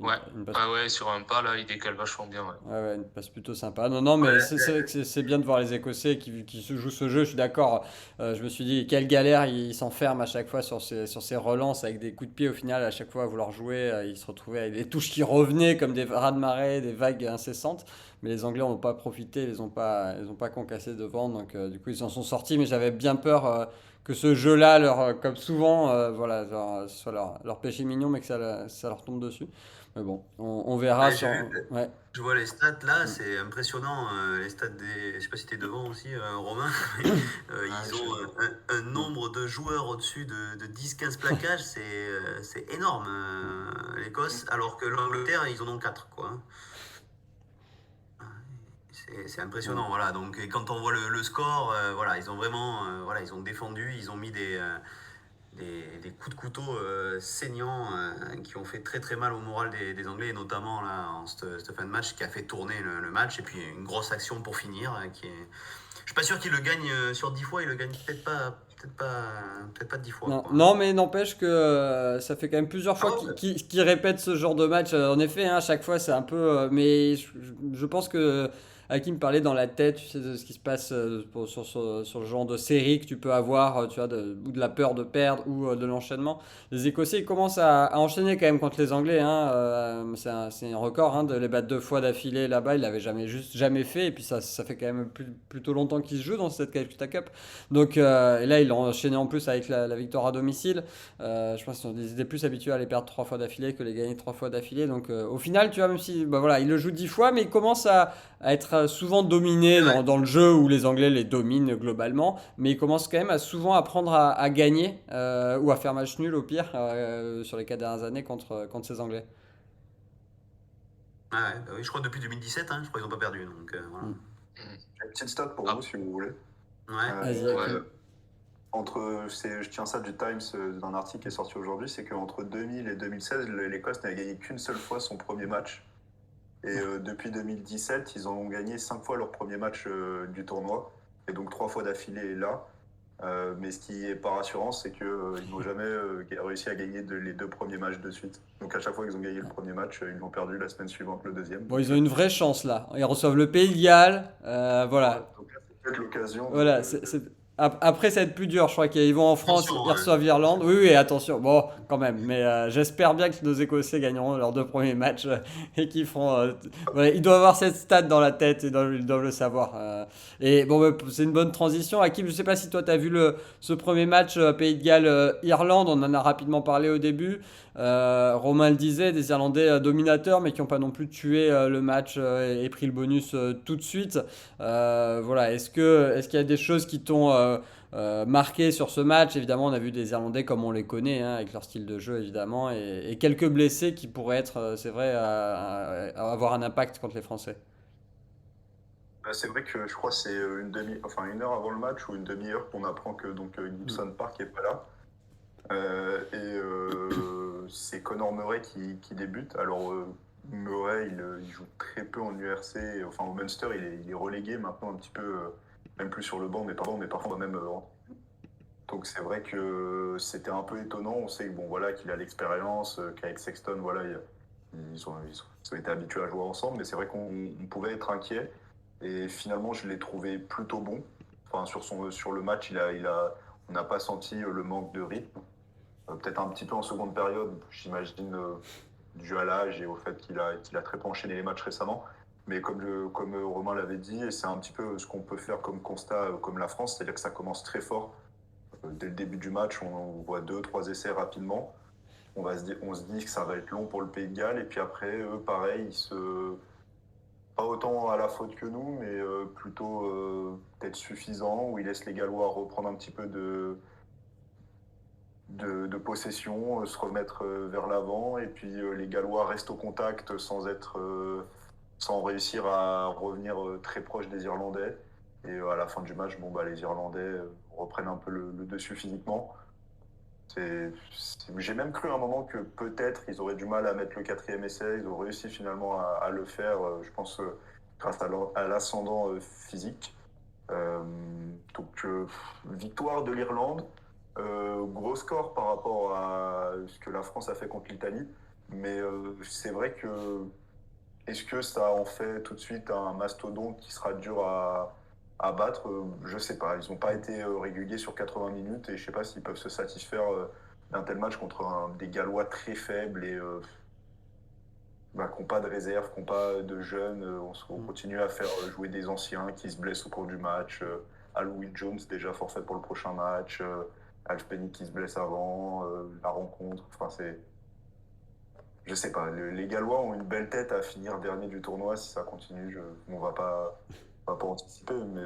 C: Ouais.
A: Une passe.
C: Ah ouais, sur un pas, là, il décale vachement bien, ouais.
A: Ouais, une passe plutôt sympa. Non, non, mais
D: Ouais,
A: c'est vrai que c'est bien de voir les Écossais qui se jouent ce jeu. Je suis d'accord. Je me suis dit, quelle galère ils s'enferment à chaque fois sur ces relances avec des coups de pied. Au final, à chaque fois à vouloir jouer, ils se retrouvaient avec des touches qui revenaient comme des raz-de-marée, des vagues incessantes. Mais les Anglais n'ont pas profité, ils ont pas concassé devant. Donc, du coup, ils en sont sortis. Mais j'avais bien peur que ce jeu-là, comme souvent, voilà, soit leur péché mignon, mais que ça leur tombe dessus. Mais bon, on verra
D: ouais,
A: sur. Ouais.
D: je vois les stats là, c'est impressionnant. Les stats des. Je sais pas si t'es devant aussi, Romain, mais ils ont un nombre de joueurs au-dessus de 10-15 plaquages, c'est énorme, l'Écosse, alors que l'Angleterre, ils en ont 4, quoi. C'est impressionnant, voilà. Donc, et quand on voit le score, voilà, ils ont vraiment, voilà, ils ont défendu, ils ont mis des coups de couteau saignants qui ont fait très très mal au moral des Anglais, et notamment là, en cette fin de match qui a fait tourner le match. Et puis une grosse action pour finir. Qui est... Je suis pas sûr qu'il le gagne sur 10 fois, il le gagne peut-être pas 10 fois,
A: Non,
D: quoi.
A: non, mais n'empêche que ça fait quand même plusieurs fois
D: Ah ouais.
A: qu'ils répètent ce genre de match. En effet, hein, à chaque fois, c'est un peu. Mais je pense que Hakim parlait dans la tête, tu sais, de ce qui se passe sur le genre de série que tu peux avoir, tu vois, ou de la peur de perdre, ou de l'enchaînement. Les Écossais, ils commencent à enchaîner quand même contre les Anglais. Hein, c'est un record hein, de les battre 2 fois d'affilée là-bas. Ils l'avaient jamais fait. Et puis ça fait quand même plutôt longtemps qu'ils se jouent dans cette Calcutta Cup. Donc, et là, ils l'ont enchaîné en plus avec la victoire à domicile. Je pense qu'ils étaient plus habitués à les perdre 3 fois d'affilée que les gagner 3 fois d'affilée. Donc, au final, tu vois, même si bah, voilà, ils le jouent 10 fois, mais ils commencent à être souvent dominés
D: Ouais.
A: dans le jeu où les Anglais les dominent globalement. Mais ils commencent quand même souvent à apprendre à gagner ou à faire match nul au pire sur les 4 dernières années contre ces Anglais.
D: Ah ouais, bah oui, je crois que depuis 2017, hein, je crois qu'ils n'ont pas perdu. Donc voilà.
A: Mm.
B: J'ai une petite stat pour
C: Ah.
B: vous si vous voulez.
D: Ouais.
A: Vas-y,
B: Euh,
A: Hakim.
B: je tiens ça du Times d'un article qui est sorti aujourd'hui, c'est qu'entre 2000 et 2016, l'Écosse n'a gagné qu'une seule fois son premier match. Et depuis 2017, ils ont gagné 5 fois leur premier match du tournoi. Et donc 3 fois d'affilée là. Mais ce qui est pas rassurant, c'est qu'ils n'ont jamais réussi à gagner les 2 premiers matchs de suite. Donc à chaque fois qu'ils ont gagné le premier match, ils l'ont perdu la semaine suivante, le deuxième.
A: Bon, ils ont une vraie chance là. Ils reçoivent le Pays de Galles. Voilà.
B: Donc là, c'est peut-être l'occasion
A: Voilà, après ça va être plus dur, je crois qu'ils vont en France,
D: Attention,
A: ils reçoivent l'Irlande. Oui, oui, attention, bon, quand même. Mais j'espère bien que nos Écossais gagneront leurs 2 premiers matchs et qu'ils feront. Voilà, ils doivent avoir cette stat dans la tête, ils doivent le savoir. Et bon, bah, c'est une bonne transition. Hakim, je sais pas si toi tu as vu ce premier match Pays de Galles-Irlande, on en a rapidement parlé au début. Romain le disait, des Irlandais dominateurs, mais qui n'ont pas non plus tué le match et pris le bonus tout de suite. Voilà, est-ce qu'il y a des choses qui t'ont marqué sur ce match? Évidemment, on a vu des Irlandais comme on les connaît, hein, avec leur style de jeu évidemment, et quelques blessés qui pourraient être, c'est vrai, à avoir un impact contre les Français.
B: C'est vrai que je crois que c'est enfin 1 heure avant le match ou une demi-heure qu'on apprend que donc Gibson Park est pas là. C'est Conor Murray qui débute. Alors Murray, il joue très peu en URC. Enfin au Munster, il est relégué maintenant un petit peu, même plus sur le banc, mais parfois même. Donc c'est vrai que c'était un peu étonnant. On sait que bon voilà qu'il a l'expérience, qu'avec Sexton voilà ils ont été habitués à jouer ensemble, mais c'est vrai qu'on pouvait être inquiet. Et finalement, je l'ai trouvé plutôt bon. Enfin, sur le match, on n'a pas senti le manque de rythme. Peut-être un petit peu en seconde période, j'imagine, dû à l'âge et au fait qu'il a très peu enchaîné les matchs récemment. Mais comme Romain l'avait dit, et c'est un petit peu ce qu'on peut faire comme constat, comme la France, c'est-à-dire que ça commence très fort. Dès le début du match, on voit 2-3 essais rapidement. On se dit que ça va être long pour le Pays de Galles. Et puis après, eux, pareil, pas autant à la faute que nous, mais plutôt peut-être suffisant, où ils laissent les Gallois reprendre un petit peu de possession, se remettre vers l'avant, et puis les Gallois restent au contact sans réussir à revenir très proche des Irlandais. Et à la fin du match, bon, bah, les Irlandais reprennent un peu le dessus physiquement. J'ai même cru à un moment que peut-être ils auraient du mal à mettre le quatrième essai. Ils ont réussi finalement à le faire, je pense, grâce à l'ascendant physique. Euh, donc, victoire de l'Irlande. Gros score par rapport à ce que la France a fait contre l'Italie. Mais c'est vrai que est-ce que ça en fait tout de suite un mastodonte qui sera dur à battre? Je sais pas. Ils n'ont pas été réguliers sur 80 minutes et je sais pas s'ils peuvent se satisfaire d'un tel match contre des Gallois très faibles et qui n'ont pas de réserve, qui n'ont pas de jeunes. On continue à faire jouer des anciens qui se blessent au cours du match. Al Will Jones déjà forfait pour le prochain match. Alf Penny qui se blesse avant la rencontre. Enfin, je sais pas. Les Gallois ont une belle tête à finir dernier du tournoi si ça continue. On va pas anticiper, mais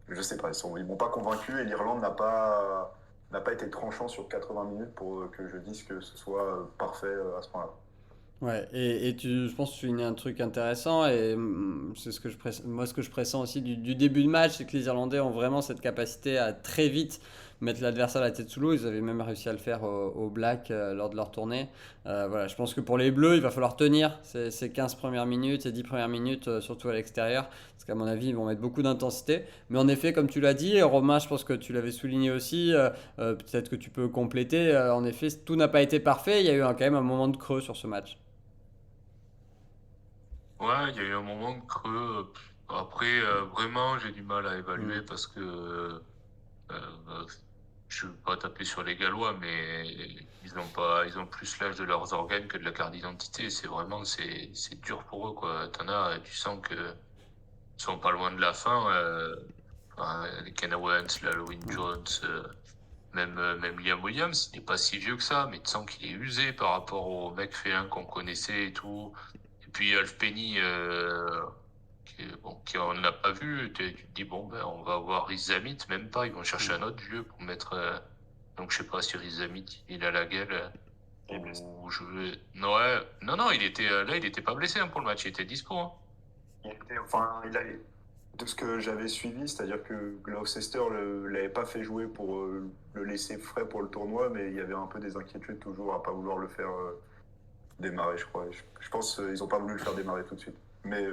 B: je sais pas. Ils m'ont pas convaincu et l'Irlande n'a pas été tranchant sur 80 minutes pour que je dise que ce soit parfait à ce point-là.
A: Ouais, je pense que tu soulignes un truc intéressant et c'est moi ce que je pressens aussi du début de match, c'est que les Irlandais ont vraiment cette capacité à très vite mettre l'adversaire la tête sous l'eau. Ils avaient même réussi à le faire au Black lors de leur tournée. Voilà, je pense que pour les Bleus, il va falloir tenir ces 15 premières minutes, ces 10 premières minutes, surtout à l'extérieur, parce qu'à mon avis, ils vont mettre beaucoup d'intensité. Mais en effet, comme tu l'as dit, Romain, je pense que tu l'avais souligné aussi, peut-être que tu peux compléter. En effet, tout n'a pas été parfait. Il y a eu quand même un moment de creux sur ce match.
C: Ouais, il y a eu un moment de creux. Après, vraiment, j'ai du mal à évaluer
A: Mm.
C: parce que euh, je veux pas taper sur les Gallois, mais ils ont plus l'âge de leurs organes que de la carte d'identité. C'est dur pour eux, quoi. Tu sens que ils sont pas loin de la fin. Enfin, les Ken Owens, là, le Wyn Jones, même Liam Williams, il n'est pas si vieux que ça, mais tu sens qu'il est usé par rapport au mec félin qu'on connaissait et tout. Et puis Alf Penny, qui on n'a pas vu, tu te dis, bon, ben, on va voir Riz Zamit, même pas, ils vont chercher un autre vieux pour mettre. Donc je sais pas si Riz Zamit, il a la gueule.
B: Il est blessé.
C: Ou je veux. Non, ouais, non, il était pas blessé hein, pour le match, il était dispo. Hein.
B: De ce que j'avais suivi, c'est-à-dire que Gloucester ne l'avait pas fait jouer pour le laisser frais pour le tournoi, mais il y avait un peu des inquiétudes toujours à pas vouloir le faire démarrer, je crois. Je pense qu'ils n'ont pas voulu le faire démarrer tout de suite. Mais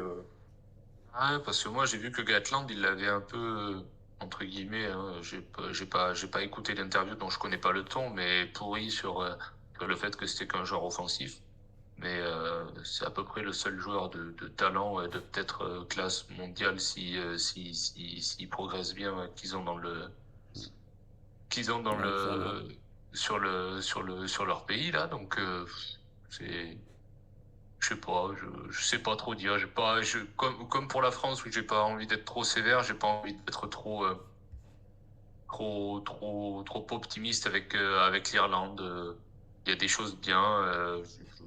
C: Ouais, parce que moi j'ai vu que Gatland il l'avait un peu entre guillemets, hein, j'ai pas écouté l'interview donc je connais pas le ton, mais pourri sur le fait que c'était qu'un joueur offensif. Mais c'est à peu près le seul joueur de talent, de peut-être classe mondiale s'il progresse bien qu'ils ont dans
A: Dans le film, ouais.
C: sur leur pays là. Donc c'est je sais pas, je sais pas trop dire. J'ai pas, comme pour la France où j'ai pas envie d'être trop sévère, j'ai pas envie d'être trop optimiste avec l'Irlande. Il y a des choses bien.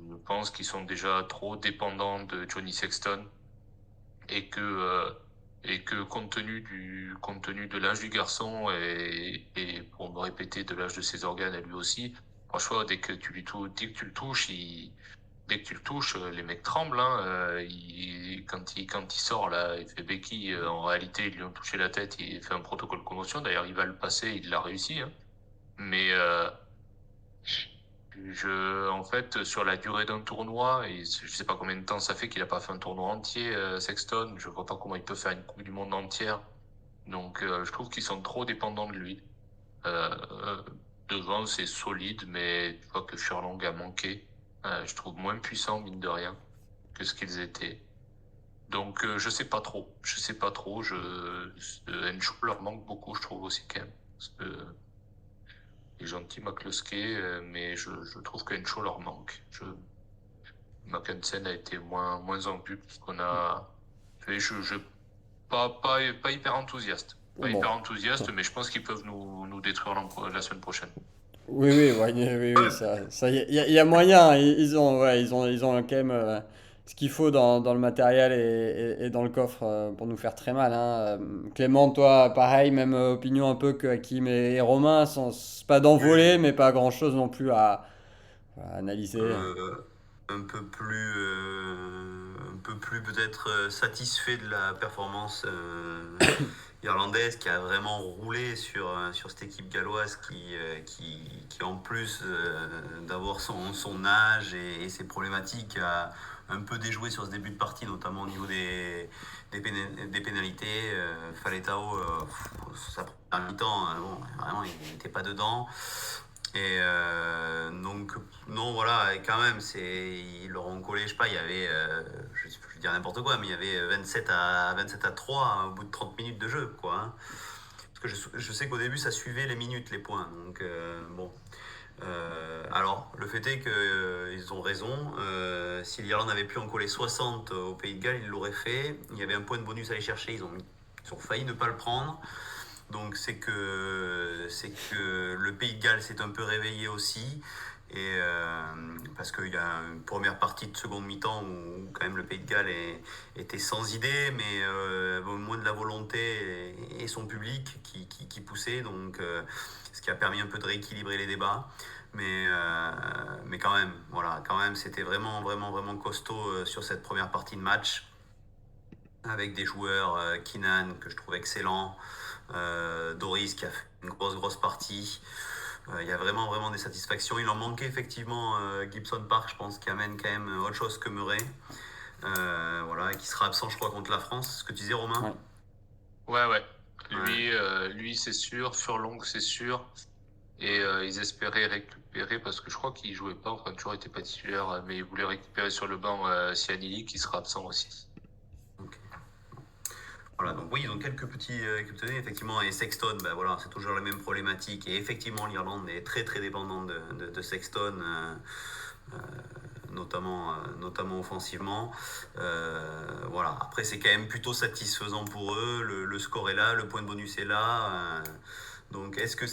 C: Je pense qu'ils sont déjà trop dépendants de Johnny Sexton et que compte tenu de l'âge du garçon et pour me répéter de l'âge de ses organes à lui aussi, franchement, dès que tu le touches, dès que tu le touches, les mecs tremblent. Hein, quand il sort là, il fait béquille. En réalité, ils lui ont touché la tête. Il fait un protocole de commotion. D'ailleurs, il va le passer. Il l'a réussi. Hein. Mais en fait, sur la durée d'un tournoi, et je sais pas combien de temps ça fait qu'il a pas fait un tournoi entier, Sexton. Je vois pas comment il peut faire une Coupe du Monde entière. Donc, je trouve qu'ils sont trop dépendants de lui. Euh, Devant, c'est solide, mais tu vois que Furlong a manqué. Je trouve moins puissant, mine de rien, que ce qu'ils étaient. Donc, je sais pas trop. Je sais pas trop. Encho leur manque beaucoup, je trouve aussi, quand même. Parce que il est gentil, McCluskey, mais je trouve qu'Encho leur manque. Mackensen a été moins en but que ce qu'on a fait. Pas hyper enthousiaste. Pas
A: Bon.
C: hyper enthousiaste, mais je pense qu'ils peuvent nous détruire la semaine prochaine.
A: Oui, oui, ouais, oui, oui, ça, il y a moyen. Ils ont quand même. ce qu'il faut dans le matériel et dans le coffre pour nous faire très mal, hein. Clément, toi, pareil, même opinion un peu que Hakim et Romain, sans pas d'envolée, mais pas grand-chose non plus à analyser.
D: Euh, un peu plus peut-être satisfait de la performance irlandaise qui a vraiment roulé sur cette équipe galloise qui en plus d'avoir son âge et ses problématiques, a un peu déjoué sur ce début de partie, notamment au niveau des pénalités. Faletao, sa première mi-temps, bon, vraiment, il n'était pas dedans. Et donc, non, voilà, et quand même, ils leur ont collé, je sais pas, il y avait, je vais dire n'importe quoi, mais il y avait 27 à 3 au bout de 30 minutes de jeu, quoi. Hein. Parce que je sais qu'au début, ça suivait les minutes, les points. Donc, bon. Alors, le fait est qu'ils ont raison. Si l'Irlande avait pu en coller 60 au Pays de Galles, ils l'auraient fait. Il y avait un point de bonus à aller chercher, ils ont failli ne pas le prendre. Donc c'est que le Pays de Galles s'est un peu réveillé aussi. Et parce qu'il y a une première partie de seconde mi-temps où quand même le Pays de Galles était sans idée, mais moins de la volonté et son public qui poussait. Donc ce qui a permis un peu de rééquilibrer les débats. Mais quand même, voilà, quand même, c'était vraiment, vraiment, vraiment costaud sur cette première partie de match. Avec des joueurs, Keenan, que je trouve excellent, Doris qui a fait une grosse partie. Il y a vraiment, vraiment des satisfactions. Il en manquait effectivement Gibson Park, je pense, qui amène quand même autre chose que Murray. Voilà, et qui sera absent, je crois, contre la France. Ce que tu disais, Romain?
C: Ouais. Lui c'est sûr. Furlong, c'est sûr. Et ils espéraient récupérer, parce que je crois qu'il jouait pas, enfin, toujours était pas titulaire, mais ils voulaient récupérer sur le banc Sianili, qui sera absent aussi.
D: Ok. Voilà, donc oui, ils ont quelques petits données, effectivement, et Sexton, ben voilà, c'est toujours la même problématique, et effectivement, l'Irlande est très très dépendante de Sexton, notamment offensivement. Voilà, après, c'est quand même plutôt satisfaisant pour eux, le score est là, le point de bonus est là. Donc, est-ce que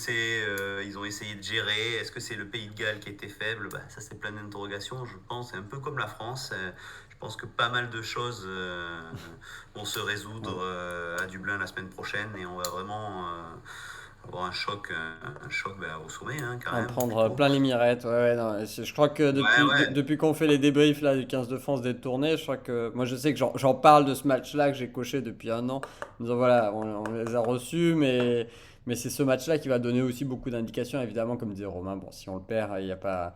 D: ils ont essayé de gérer, est-ce que c'est le Pays de Galles qui était faible? Ben, ça, c'est plein d'interrogations, je pense, c'est un peu comme la France. Je pense que pas mal de choses vont se résoudre à Dublin la semaine prochaine et on va vraiment avoir un choc au sommet, hein, quand
A: En
D: même.
A: prendre
D: Plutôt.
A: plein les mirettes, ouais, non, je crois que
D: Ouais.
A: depuis qu'on fait les débriefs là, du 15 de France des tournées, je crois que moi je sais que j'en parle de ce match-là que j'ai coché depuis un an. En disant, voilà, on les a reçus, mais c'est ce match-là qui va donner aussi beaucoup d'indications, évidemment, comme disait Romain. Bon, si on le perd, il y a pas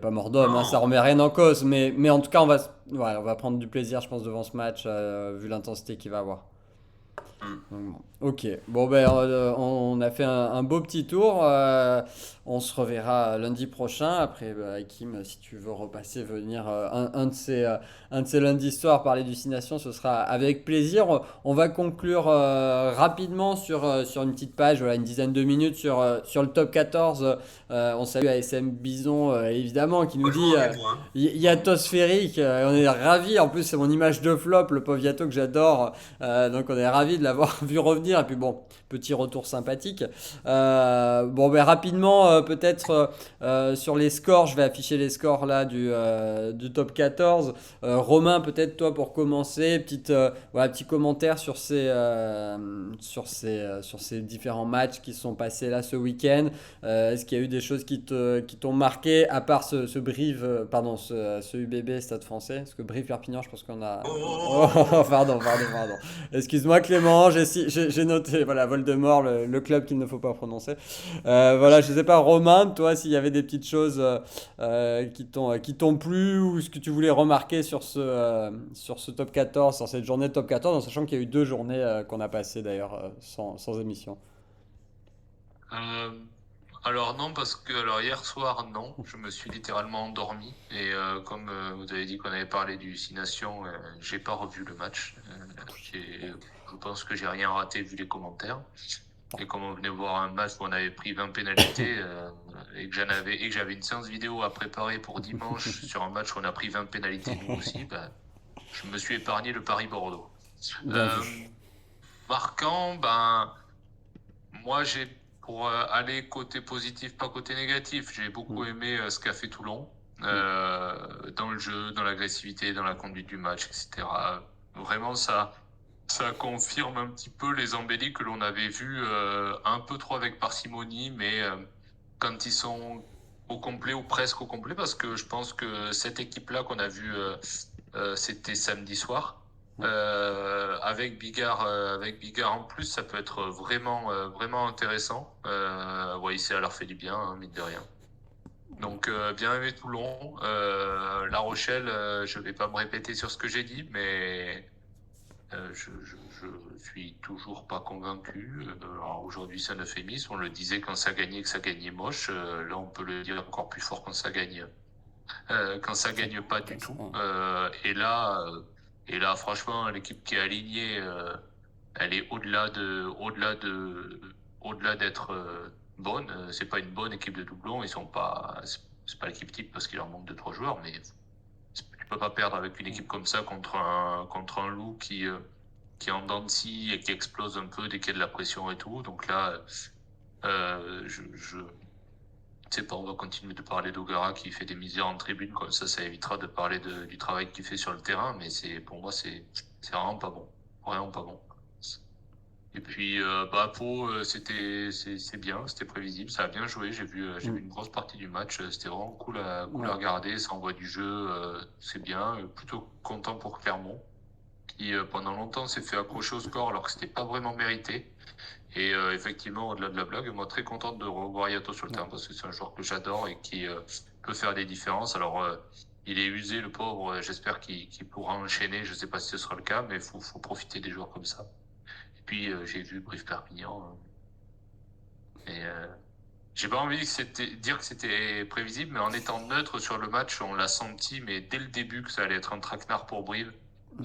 A: mort d'homme, hein, ça
D: Non,
A: remet rien en cause, mais en tout cas, on va prendre du plaisir, je pense, devant ce match, vu l'intensité qu'il va avoir. Donc, bon. Ok, bon ben on a fait un beau petit tour. On se reverra lundi prochain. Après, Hakim, si tu veux repasser, venir un de ces lundis soirs parler du Six Nations, ce sera avec plaisir. On va conclure rapidement sur une petite page, voilà, une dizaine de minutes sur le top 14. On salue ASM Bison, évidemment, qui nous
D: moi, je m'en
A: dit
D: remets, moi. Hein.
A: Yatosphérique. On est ravis. En plus, c'est mon image de flop, le pauvre Yato que j'adore. Donc on est ravis de l'avoir vu revenir. Et puis bon, petit retour sympathique. Bon, ben rapidement, peut-être sur les scores, je vais afficher les scores là du top 14. Romain, peut-être toi pour commencer, voilà, petit commentaire sur ces différents matchs qui sont passés là ce week-end. Est-ce qu'il y a eu des choses qui t'ont marqué, à part ce Brive, pardon, ce UBB Stade Français? Parce que Brive Perpignan, je pense qu'on a.
D: Oh.
A: Oh, pardon. Excuse-moi Clément, j'ai noté, voilà, Voldemort, le club qu'il ne faut pas prononcer. Voilà, je sais pas, Romain, toi, s'il y avait des petites choses qui t'ont plu ou ce que tu voulais remarquer sur ce top 14, sur cette journée de top 14, en sachant qu'il y a eu 2 journées qu'on a passées d'ailleurs sans émission.
C: Euh, alors non, parce que alors hier soir, non, je me suis littéralement endormi. Et comme vous avez dit qu'on avait parlé du Six Nations, j'ai pas revu le match. Je pense que j'ai rien raté vu les commentaires. Et comme on venait voir un match où on avait pris 20 pénalités et que j'avais une séance vidéo à préparer pour dimanche sur un match où on a pris 20 pénalités nous aussi, ben, je me suis épargné le Paris-Bordeaux.
A: Bien
C: Euh,
A: vu.
C: Marquant, ben moi j'ai pour aller côté positif, pas côté négatif, j'ai beaucoup aimé ce qu'a fait Toulon. dans le jeu, dans l'agressivité, dans la conduite du match, etc. Vraiment, ça confirme un petit peu les embellis que l'on avait vus un peu trop avec parcimonie, mais quand ils sont au complet ou presque au complet, parce que je pense que cette équipe-là qu'on a vue, c'était samedi soir. Avec Bigard en plus, ça peut être vraiment intéressant. Ouais, ça leur fait du bien, hein, mine de rien. Donc, bien aimé Toulon. La Rochelle, je vais pas me répéter sur ce que j'ai dit, mais je suis toujours pas convaincu. Alors aujourd'hui, c'est un euphémisme. On le disait quand ça gagnait que ça gagnait moche. Là, on peut le dire encore plus fort quand ça gagne pas du tout. Et là, franchement, l'équipe qui est alignée, elle est au-delà d'être bonne. C'est pas une bonne équipe de doublons. Ils sont pas, c'est pas l'équipe type parce qu'il leur manque 2-3 joueurs, mais tu peux pas perdre avec une équipe comme ça contre un loup qui est en dents de scie et qui explose un peu dès qu'il y a de la pression et tout. Donc là, je sais pas, on va continuer de parler d'Ogara qui fait des misères en tribune, comme ça évitera de parler du travail qu'il fait sur le terrain, mais pour moi, c'est vraiment pas bon. Vraiment pas bon. Et puis, Pau, c'est bien, c'était prévisible, ça a bien joué. J'ai vu une grosse partie du match, c'était vraiment cool à regarder, ça envoie du jeu, c'est bien. Plutôt content pour Clermont, qui pendant longtemps s'est fait accrocher au score alors que c'était pas vraiment mérité. Et effectivement, au-delà de la blague, moi très contente de revoir Yato sur le terrain parce que c'est un joueur que j'adore et qui peut faire des différences. Alors, il est usé, le pauvre, j'espère qu'il pourra enchaîner, je sais pas si ce sera le cas, mais faut profiter des joueurs comme ça. Et puis, j'ai vu Brive Perpignan. Et j'ai pas envie de dire que c'était prévisible, mais en étant neutre sur le match, on l'a senti, mais dès le début que ça allait être un traquenard pour Brive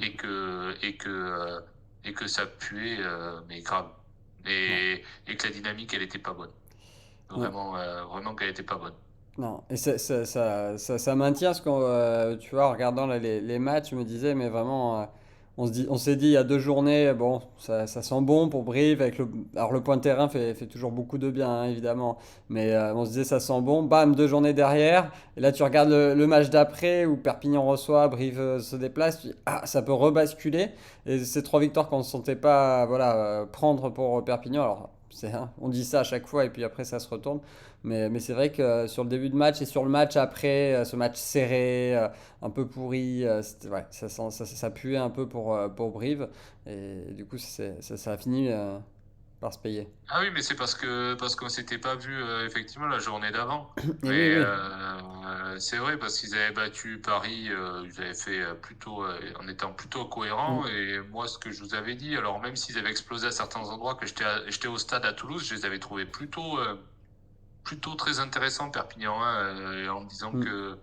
C: et que ça puait, mais grave. Et que la dynamique, elle était pas bonne. Vraiment qu'elle était pas bonne.
A: Non, et ça maintient ce qu'on, tu vois, en regardant là, les matchs, je me disais, mais vraiment, on s'est dit il y a 2 journées, bon, ça sent bon pour Brive, alors le point de terrain fait toujours beaucoup de bien, hein, évidemment, mais on se disait ça sent bon, bam, 2 journées derrière, et là tu regardes le match d'après où Perpignan reçoit, Brive se déplace, tu dis, ah, ça peut rebasculer, et ces 3 victoires qu'on ne se sentait pas, voilà, prendre pour Perpignan, alors on dit ça à chaque fois, et puis après ça se retourne. Mais c'est vrai que sur le début de match et sur le match après, ce match serré, un peu pourri, ouais, ça puait un peu pour Brive. Et du coup, ça a fini par se payer.
C: Ah oui, mais c'est parce qu'on s'était pas vu effectivement la journée d'avant.
A: Et oui,
C: Mais
A: oui.
C: c'est vrai parce qu'ils avaient battu Paris, ils avaient fait plutôt en étant plutôt cohérents. Et moi, ce que je vous avais dit, alors même s'ils avaient explosé à certains endroits, que j'étais au stade à Toulouse, je les avais trouvés plutôt très intéressants Perpignan, hein, en me disant que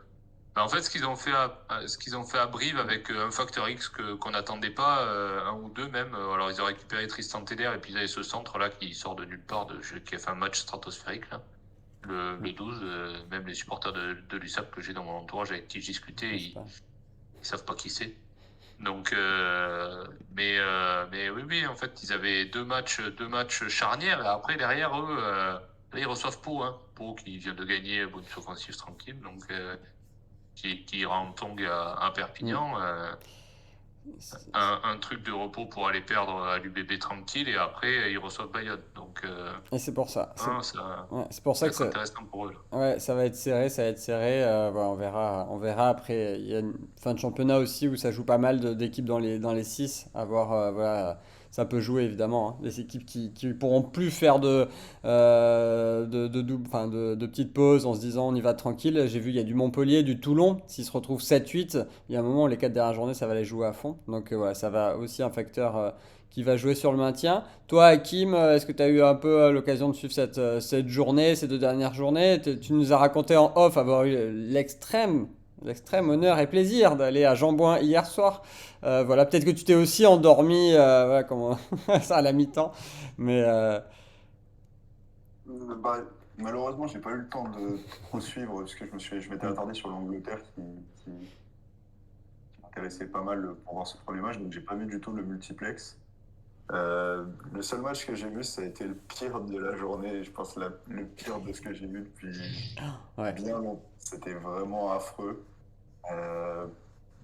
C: en fait, ce qu'ils ont fait à Brive avec un facteur X qu'on n'attendait pas, un ou deux même. Alors, ils ont récupéré Tristan Teder et puis ils avaient ce centre-là qui sort de nulle part, qui a fait un match stratosphérique, là. Le 12, même les supporters de l'USAP que j'ai dans mon entourage avec qui je discutais,
A: Je sais pas.
C: ils savent pas qui c'est. Donc, mais oui, en fait, ils avaient deux matchs charnières et après, derrière eux, là, ils reçoivent Pau, hein. Pau qui vient de gagner bonus offensif tranquille, donc, qui rend Tongue à Perpignan. Un truc de repos pour aller perdre à l'UBB tranquille et après ils reçoivent Bayonne. Donc
A: Et c'est pour ça.
C: ça
A: Ouais, c'est pour
C: va
A: ça que
C: être intéressant pour eux. Là.
A: ouais, ça va être serré, ça va être serré. Voilà, on verra après. Il y a une fin de championnat aussi où ça joue pas mal d'équipes dans les 6. À voir, voilà, ça peut jouer évidemment, hein. Des équipes qui pourront plus faire enfin, de petites pauses en se disant on y va tranquille. J'ai vu, il y a du Montpellier, du Toulon. S'ils se retrouvent 7-8, il y a un moment où les 4 dernières journées, ça va les jouer à fond. Donc voilà, ça va aussi un facteur qui va jouer sur le maintien. Toi, Hakim, est-ce que tu as eu un peu l'occasion de suivre cette journée, ces 2 dernières journées? Tu nous as raconté en off avoir eu l'extrême honneur et plaisir d'aller à Jambouin hier soir. Voilà, peut-être que tu t'es aussi endormi voilà, ça à la mi-temps. Mais
B: Bah, malheureusement, j'ai pas eu le temps de trop suivre parce que je m'étais attardé sur l'Angleterre qui m'intéressait pas mal pour voir ce premier match, donc j'ai pas vu du tout le multiplex. Le seul match que j'ai vu, ça a été le pire de la journée. Je pense le pire de ce que j'ai vu depuis
A: Ouais.
B: bien longtemps. C'était vraiment affreux. Euh,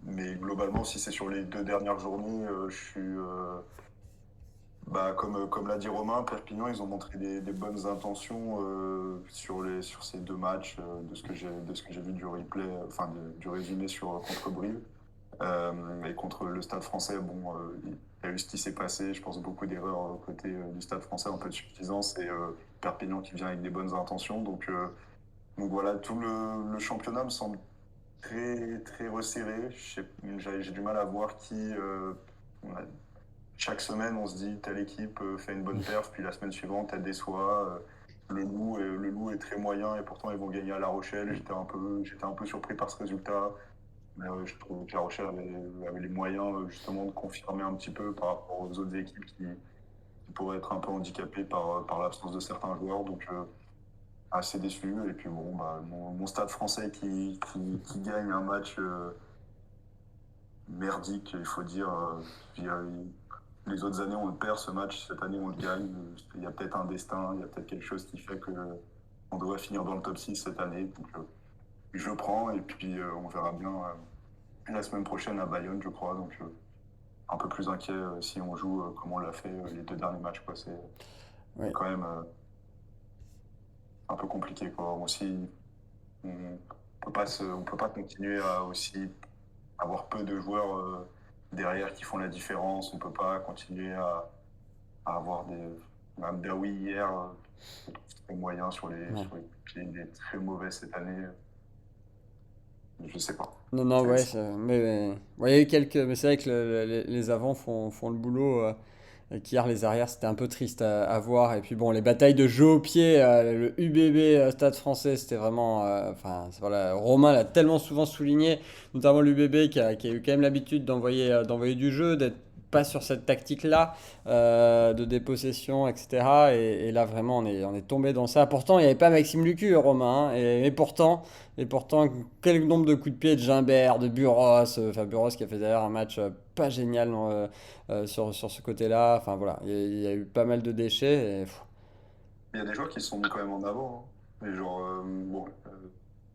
B: mais globalement, si c'est sur les 2 dernières journées, je suis. Comme l'a dit Romain, Perpignan, ils ont montré des bonnes intentions sur ces 2 matchs, de ce que j'ai vu du replay, du résumé contre Brive. Et contre le Stade français, bon, il y a eu ce qui s'est passé. Je pense beaucoup d'erreurs côté du Stade français, un peu de suffisance, et Perpignan qui vient avec des bonnes intentions. Donc voilà, tout le championnat me semble très, très resserré. J'ai du mal à voir on a- chaque semaine, on se dit telle équipe fait une bonne perf, puis la semaine suivante, elle déçoit. Le Loup est très moyen, et pourtant ils vont gagner à La Rochelle. J'étais un peu surpris par ce résultat. Mais je trouve que La Rochelle avait les moyens justement de confirmer un petit peu par rapport aux autres équipes qui pourraient être un peu handicapées par l'absence de certains joueurs. Donc assez déçu. Et puis bon, mon Stade français qui gagne un match merdique, il faut dire. Les autres années, on le perd ce match. Cette année, on le gagne. Il y a peut-être un destin, il y a peut-être quelque chose qui fait que on devrait finir dans le top 6 cette année. Donc je le prends, et puis on verra bien la semaine prochaine à Bayonne, je crois. Donc un peu plus inquiet si on joue comme on l'a fait les 2 derniers matchs, quoi. C'est
A: Ouais.
B: quand même un peu compliqué, quoi. Aussi, on peut pas continuer à aussi avoir peu de joueurs derrière qui font la différence. On peut pas continuer à avoir des. Même Daoui hier, je le trouve très moyen sur les,
A: Ouais.
B: sur les pieds. Il est très mauvais cette année. Je sais pas.
A: Non, non, ouais,
B: C'est-
A: ouais, il y a eu quelques. Mais c'est vrai que les avants font le boulot. Et qu'hier, les arrières, c'était un peu triste à voir. Et puis bon, les batailles de jeu au pied, le UBB Stade français, c'était vraiment. Enfin, voilà, Romain l'a tellement souvent souligné, notamment l'UBB qui a eu quand même l'habitude d'envoyer du jeu, d'être pas sur cette tactique-là de dépossession, etc. Et là, vraiment, on est tombé dans ça. Pourtant, il n'y avait pas Maxime Lucu, Romain, hein. Et pourtant, quel nombre de coups de pied de Gimbert, de Buros, enfin Buros qui a fait d'ailleurs un match pas génial sur ce côté-là. Enfin voilà, il y a eu pas mal de déchets.
B: Il y a des joueurs qui sont mis quand même en avant, hein. Mais genre, bon,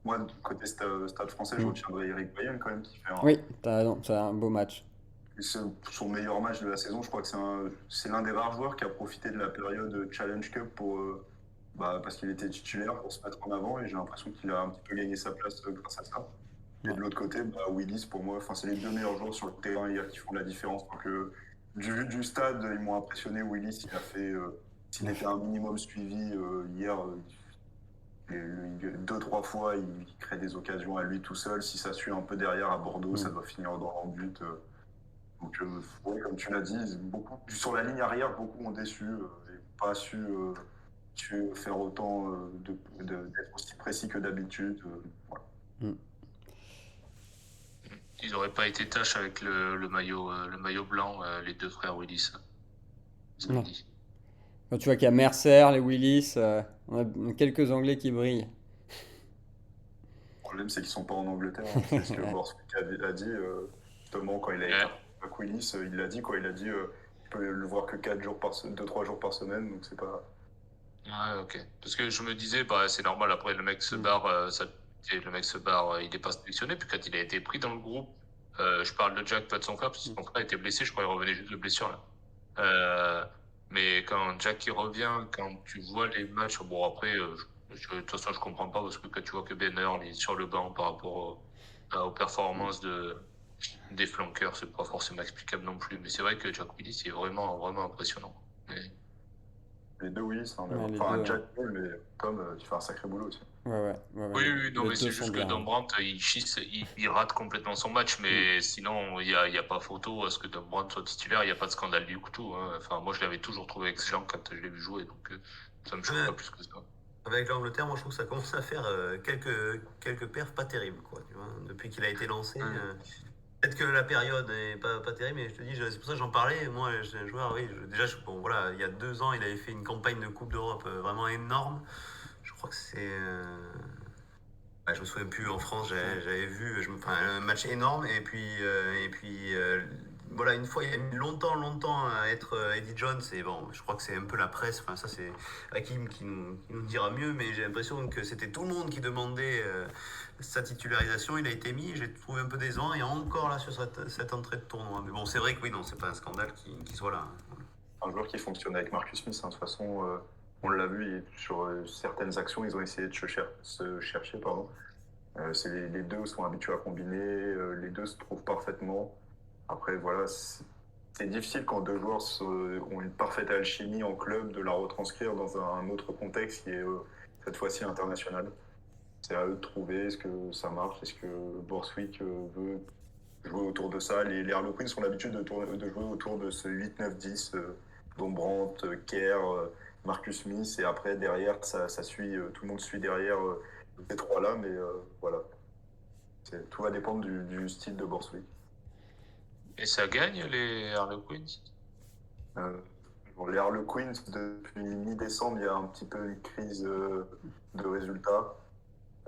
B: moi, côté Stade français, je
A: Hmm.
B: retiendrai Eric Bayen quand même, qui fait
A: Oui, t'as raison, c'est un beau match.
B: c'est son meilleur match de la saison. Je crois que c'est l'un des rares joueurs qui a profité de la période Challenge Cup parce qu'il était titulaire pour se mettre en avant, et j'ai l'impression qu'il a un petit peu gagné sa place grâce à ça. Et
A: Ouais.
B: de l'autre côté, Willis, pour moi, c'est les 2 meilleurs joueurs sur le terrain hier qui font la différence. Donc, du vu du stade, ils m'ont impressionné. Willis, s'il était un minimum suivi hier, 2, 3 fois, il crée des occasions à lui tout seul. Si ça suit un peu derrière à Bordeaux,
A: Hmm.
B: ça doit finir dans le but. Donc, ouais, comme tu l'as dit, sur la ligne arrière, beaucoup ont déçu et pas su faire autant d'être aussi précis que d'habitude. Voilà.
A: Hmm.
C: Ils n'auraient pas été tâches avec le maillot blanc, les deux frères Willis,
A: Non.
C: samedi.
A: Quand tu vois qu'il y a Mercer, les Willis, on a quelques Anglais qui brillent.
B: Le problème, c'est qu'ils sont pas en Angleterre, hein. C'est ce que Borswick a dit, justement, quand il a été
C: Ouais.
B: à Willis, il l'a dit, quoi. Il a dit tu peux le voir que 2, 3 jours par semaine, donc c'est pas.
C: Ouais, ok. Parce que je me disais, bah, c'est normal, après le mec se barre, le mec se barre, il n'est pas sélectionné, puis quand il a été pris dans le groupe, je parle de Jack, pas de son frère, parce que son frère était blessé, je crois qu'il revenait juste de blessure là. Euh, mais quand Jack il revient, quand tu vois les matchs, bon après, de toute façon je comprends pas, parce que quand tu vois que Ben Earl est sur le banc par rapport aux performances des flanqueurs, c'est pas forcément explicable non plus. Mais c'est vrai que Jack Willis est vraiment, vraiment impressionnant. Mais-
B: Les deux, oui, ça, mais
A: Ouais,
B: bon.
A: les
B: Enfin,
A: deux.
B: Jack, oui, mais Tom, tu fais un sacré boulot aussi.
C: Oui,
A: Les,
C: oui, non,
A: les
C: mais
A: deux
C: c'est
A: sont
C: juste que
A: bien.
C: Dombrandt, il rate complètement son match,
A: Hmm.
C: mais sinon, il y a pas photo à ce que Dombrandt soit titulaire, il n'y a pas de scandale du tout, hein. Enfin, moi, je l'avais toujours trouvé excellent quand je l'ai vu jouer, donc ça me choque
D: Euh,
C: pas plus que ça.
D: Avec l'Angleterre, moi je trouve que ça commence à faire quelques perfs pas terribles, quoi, tu vois, depuis qu'il a été lancé. Peut-être que la période n'est pas terrible, mais je te dis, c'est pour ça que j'en parlais. Moi, j'ai un joueur, oui, bon, voilà, il y a 2 ans, il avait fait une campagne de Coupe d'Europe vraiment énorme. Je crois que c'est. Je me souviens plus, en France, j'avais vu un match énorme, et puis voilà, une fois, il a mis longtemps à être Eddie Jones, et bon, je crois que c'est un peu la presse, enfin, ça c'est Hakim qui nous dira mieux, mais j'ai l'impression que c'était tout le monde qui demandait sa titularisation. Il a été mis, j'ai trouvé un peu décevant, et encore là sur cette entrée de tournoi. Mais bon, c'est vrai que oui, non, c'est pas un scandale qu'il soit là.
B: Un joueur qui fonctionne avec Marcus Smith, hein, de toute façon, on l'a vu sur certaines actions, ils ont essayé de se chercher. Pardon. Les deux sont habitués à combiner, les deux se trouvent parfaitement. Après, voilà, c'est difficile quand deux joueurs ont une parfaite alchimie en club de la retranscrire dans un autre contexte qui est cette fois-ci international. C'est à eux de trouver est-ce que ça marche, est-ce que Borswick veut jouer autour de ça. Les Harlequins ont l'habitude de jouer autour de ce 8-9-10, dont Brandt, Kerr, Marcus Smith, et après derrière, ça suit, tout le monde suit derrière ces trois-là, mais voilà. Tout va dépendre du style de Borswick.
C: Et ça gagne les Harlequins?
B: Bon, les Harlequins, depuis mi-décembre, il y a un petit peu une crise de résultats.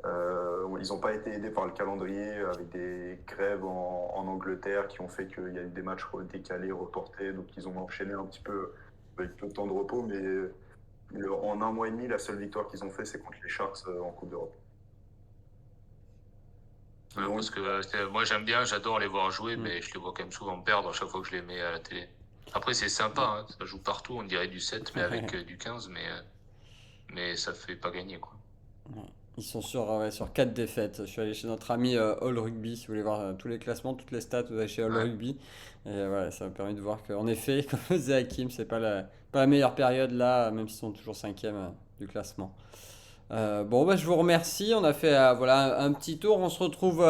B: Ils n'ont pas été aidés par le calendrier avec des grèves en Angleterre qui ont fait qu'il y a eu des matchs décalés, reportés, donc ils ont enchaîné un petit peu avec peu de temps de repos, mais en un mois et demi, la seule victoire qu'ils ont fait, c'est contre les Sharks en Coupe d'Europe.
C: Ouais,
B: Donc,
C: parce que moi j'adore les voir jouer, mais je les vois quand même souvent perdre à chaque fois que je les mets à la télé. Après c'est sympa, hein, ça joue partout, on dirait du 7, mais avec du 15, mais ça fait pas gagner, quoi.
A: Ils sont sur 4 défaites. Je suis allé chez notre ami All Rugby. Si vous voulez voir tous les classements, toutes les stats, vous allez chez All
C: Ouais.
A: Rugby. Et voilà, ça m'a permis de voir qu'en effet, comme faisait Hakim, c'est pas la meilleure période là, même s'ils sont toujours 5e du classement. Bon, bah, je vous remercie. On a fait voilà, un petit tour. On se retrouve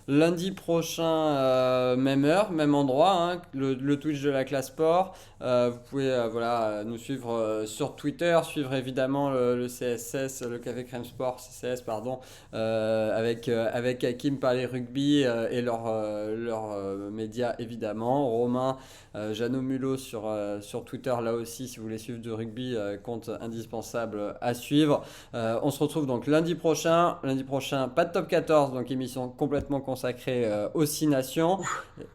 A: lundi prochain, même heure, même endroit, hein, le Twitch de la classe sport. Vous pouvez voilà, nous suivre sur Twitter, suivre évidemment le CSS, le Café Crème Sport, CCS, pardon, avec Hakim Parler Rugby et leurs médias évidemment. Romain, Jeannot Mulot sur Twitter là aussi, si vous voulez suivre du rugby, compte indispensable à suivre. On se retrouve donc lundi prochain. Lundi prochain, pas de top 14, donc émission complètement consacrée aux 6 nations.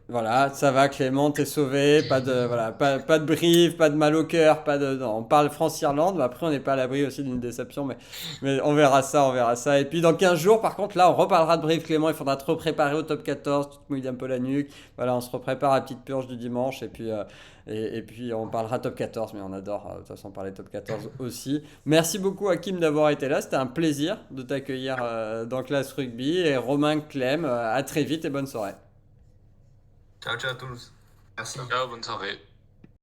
A: Voilà, ça va Clément, t'es sauvé. Pas de Brive, pas de mal au cœur, non, on parle France-Irlande, mais après on n'est pas à l'abri aussi d'une déception, mais on verra ça. Et puis dans 15 jours, par contre, là on reparlera de Brive Clément, il faudra te repréparer au top 14, tu te mouilles un peu la nuque. Voilà, on se reprépare à la petite purge du dimanche, et puis on parlera top 14, mais on adore de toute façon parler top 14 aussi. Merci beaucoup Hakim d'avoir été là, c'était un plaisir de t'accueillir dans Classe Rugby. Et Romain, Clem, à très vite et bonne soirée.
D: Ciao à tous. Merci.
C: Ciao, bonne soirée.